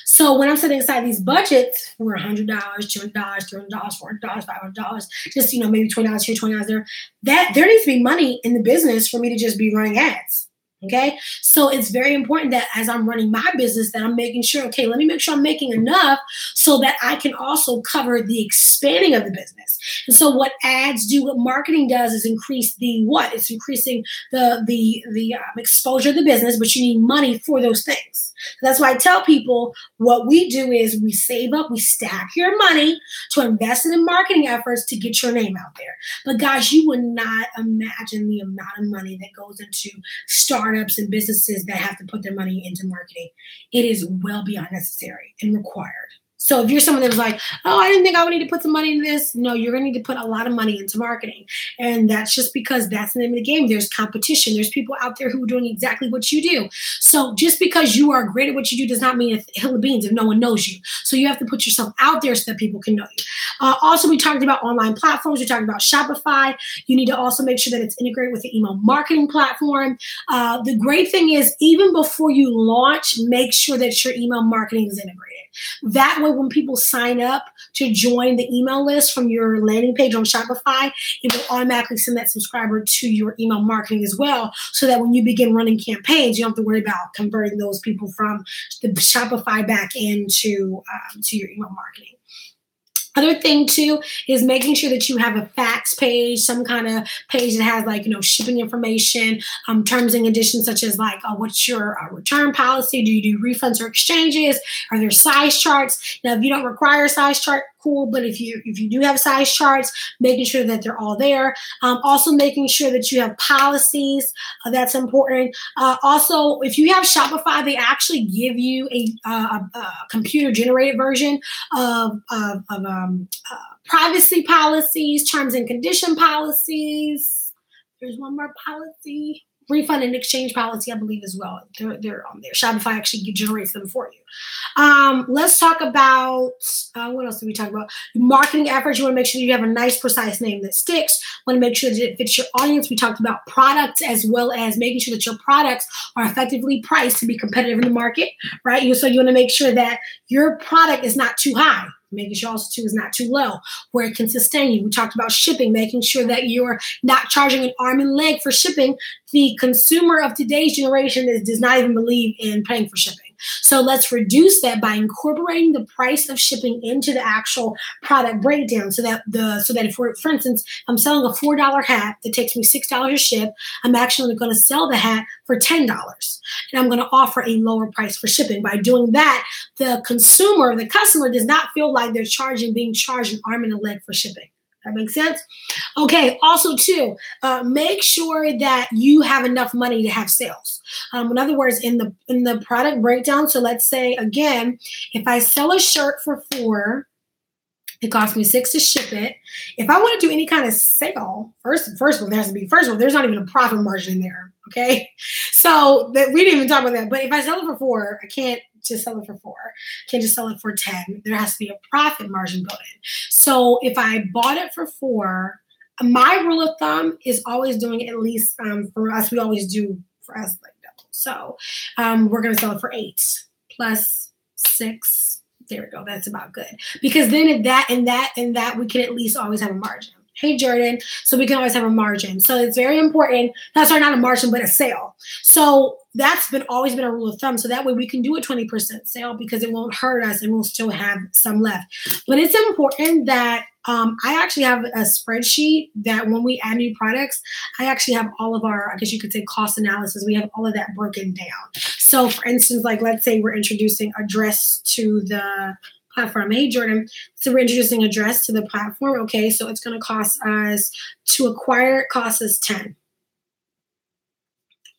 So when I'm setting aside these budgets for $100, $200, $300, $400, $500, just, maybe $20 here, $20 there, that there needs to be money in the business for me to just be running ads. Okay. So it's very important that as I'm running my business, that I'm making sure, okay, let me make sure I'm making enough so that I can also cover the expanding of the business. And so what ads do, what marketing does, is increase it's increasing the exposure of the business, but you need money for those things. That's why I tell people what we do is we save up, we stack your money to invest in marketing efforts to get your name out there. But guys, you would not imagine the amount of money that goes into startups and businesses that have to put their money into marketing. It is well beyond necessary and required. So if you're someone that was like, oh, I didn't think I would need to put some money into this. No, you're going to need to put a lot of money into marketing. And that's just because that's the name of the game. There's competition. There's people out there who are doing exactly what you do. So just because you are great at what you do does not mean a hill of beans if no one knows you. So you have to put yourself out there so that people can know you. Also, we talked about online platforms. We talked about Shopify. You need to also make sure that it's integrated with the email marketing platform. The great thing is, even before you launch, make sure that your email marketing is integrated. That way, when people sign up to join the email list from your landing page on Shopify, it will automatically send that subscriber to your email marketing as well, so that when you begin running campaigns, you don't have to worry about converting those people from the Shopify back into to your email marketing. Other thing too is making sure that you have a facts page, some kind of page that has shipping information, terms and conditions such as what's your return policy? Do you do refunds or exchanges? Are there size charts? Now, if you don't require a size chart, cool. But if you do have size charts, making sure that they're all there. Also making sure that you have policies. That's important. Also, if you have Shopify, they actually give you a computer generated version of privacy policies, terms and condition policies. There's one more policy. Refund and exchange policy, I believe, as well. They're on there. Shopify actually generates them for you. Let's talk about, what else did we talk about? Marketing efforts. You want to make sure that you have a nice, precise name that sticks. You want to make sure that it fits your audience. We talked about products, as well as making sure that your products are effectively priced to be competitive in the market, right? So you want to make sure that your product is not too high. Making sure also too is not too low, where it can sustain you. We talked about shipping, making sure that you're not charging an arm and leg for shipping. The consumer of today's generation does not even believe in paying for shipping. So let's reduce that by incorporating the price of shipping into the actual product breakdown, so that if, for instance, I'm selling a $4 hat that takes me $6 to ship, I'm actually going to sell the hat for $10. And I'm going to offer a lower price for shipping. By doing that, the customer does not feel like they're being charged an arm and a leg for shipping. That makes sense? Okay. Also, too, make sure that you have enough money to have sales. In other words, in the product breakdown. So let's say, again, if I sell a shirt for $4, it costs me $6 to ship it. If I want to do any kind of sale, first of all, there's not even a profit margin in there. Okay. So we didn't even talk about that. But if I sell it for $4, I can't just sell it for $4. I can't just sell it for $10. There has to be a profit margin built in. So if I bought it for $4, my rule of thumb is always doing at least, for us, we always do for us like double. So we're going to sell it for $8 plus $6. There we go. That's about good. Because then in that, we can at least always have a margin. Hey, Jordan. So we can always have a margin. So it's very important. That's not a margin, but a sale. So that's always been a rule of thumb. So that way we can do a 20% sale because it won't hurt us and we'll still have some left. But it's important that I actually have a spreadsheet that when we add new products, I actually have all of our, I guess you could say, cost analysis. We have all of that broken down. So for instance, like let's say we're introducing a dress to the platform. Hey, Jordan. So we're introducing a dress to the platform. Okay, so it's going to cost us to acquire. It costs us 10.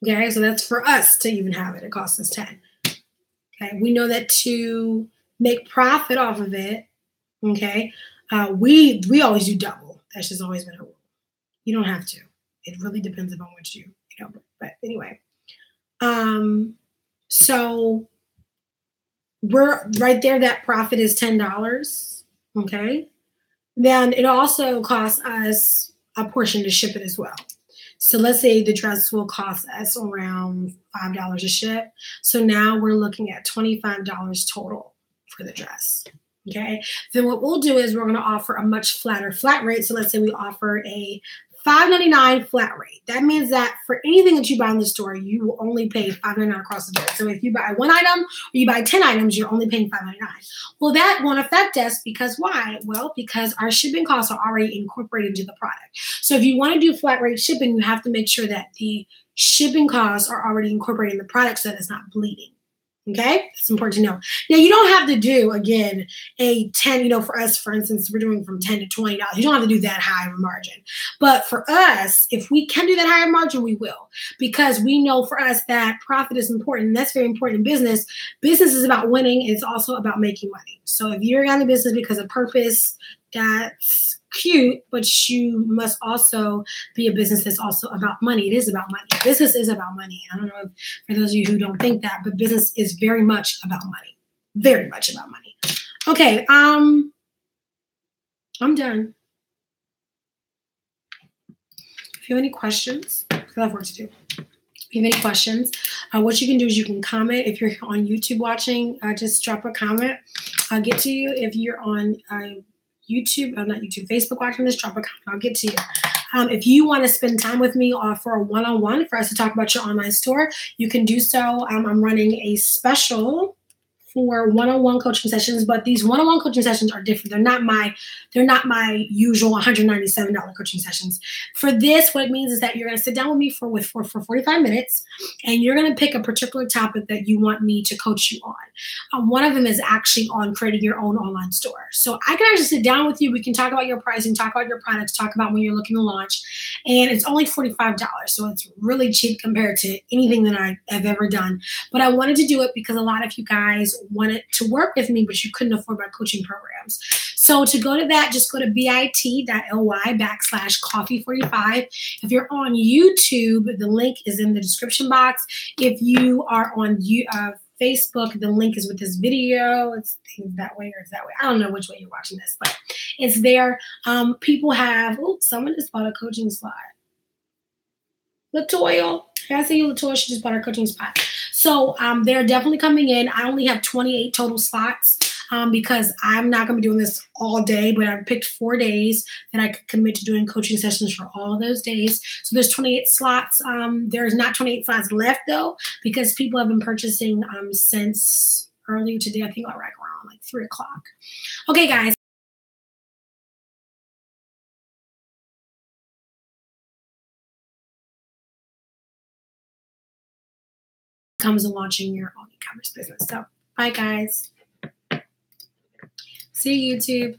Okay, so that's for us to even have it. It costs us 10. Okay, we know that to make profit off of it. Okay, we always do double. That's just always been a rule. You don't have to. It really depends upon what you know. But anyway, so we're right there. That profit is $10. Okay, then it also costs us a portion to ship it as well. So let's say the dress will cost us around $5 to ship. So now we're looking at $25 total for the dress. Okay. Then what we'll do is we're going to offer a much flatter flat rate. So let's say we offer a $5.99 flat rate. That means that for anything that you buy in the store, you will only pay $5.99 across the board. So if you buy one item or you buy 10 items, you're only paying $5.99. Well, that won't affect us because why? Well, because our shipping costs are already incorporated into the product. So if you want to do flat rate shipping, you have to make sure that the shipping costs are already incorporated in the product so that it's not bleeding. Okay, it's important to know. Now, you don't have to do, again, a 10, for us, for instance, we're doing from $10 to $20. You don't have to do that high of a margin. But for us, if we can do that higher margin, we will. Because we know for us that profit is important. And that's very important in business. Business is about winning. It's also about making money. So if you're in the business because of purpose, that's cute, but you must also be a business that's also about money. It is about money. Business is about money. I don't know if, for those of you who don't think that, but business is very much about money. Very much about money. Okay, I'm done. If you have any questions, because I have work to do. If you have any questions, what you can do is you can comment. If you're on YouTube watching, just drop a comment. I'll get to you. If you're on Facebook watching this, drop a comment. I'll get to you. If you want to spend time with me for a one-on-one for us to talk about your online store, you can do so. I'm running a special for one-on-one coaching sessions, but these one-on-one coaching sessions are different. They're not my usual $197 coaching sessions. For this, what it means is that you're going to sit down with me for 45 minutes, and you're going to pick a particular topic that you want me to coach you on. One of them is actually on creating your own online store. So I can actually sit down with you. We can talk about your pricing, talk about your products, talk about when you're looking to launch, and it's only $45. So it's really cheap compared to anything that I have ever done. But I wanted to do it because a lot of you guys wanted to work with me, but you couldn't afford my coaching programs. So to go to that, just go to bit.ly/coffee45. If you're on YouTube, the link is in the description box. If you are on Facebook, the link is with this video. It's that way or it's that way. I don't know which way you're watching this, but it's there. People have, someone just bought a coaching slide. Latoya, I see you, Latoya. She just bought her coaching spot. So they're definitely coming in. I only have 28 total slots because I'm not going to be doing this all day, but I've picked 4 days that I could commit to doing coaching sessions for all of those days. So there's 28 slots. There's not 28 slots left, though, because people have been purchasing since earlier today. I think around like 3 o'clock. Okay, guys. Comes to launching your own e-commerce business. So bye, guys. See you, YouTube.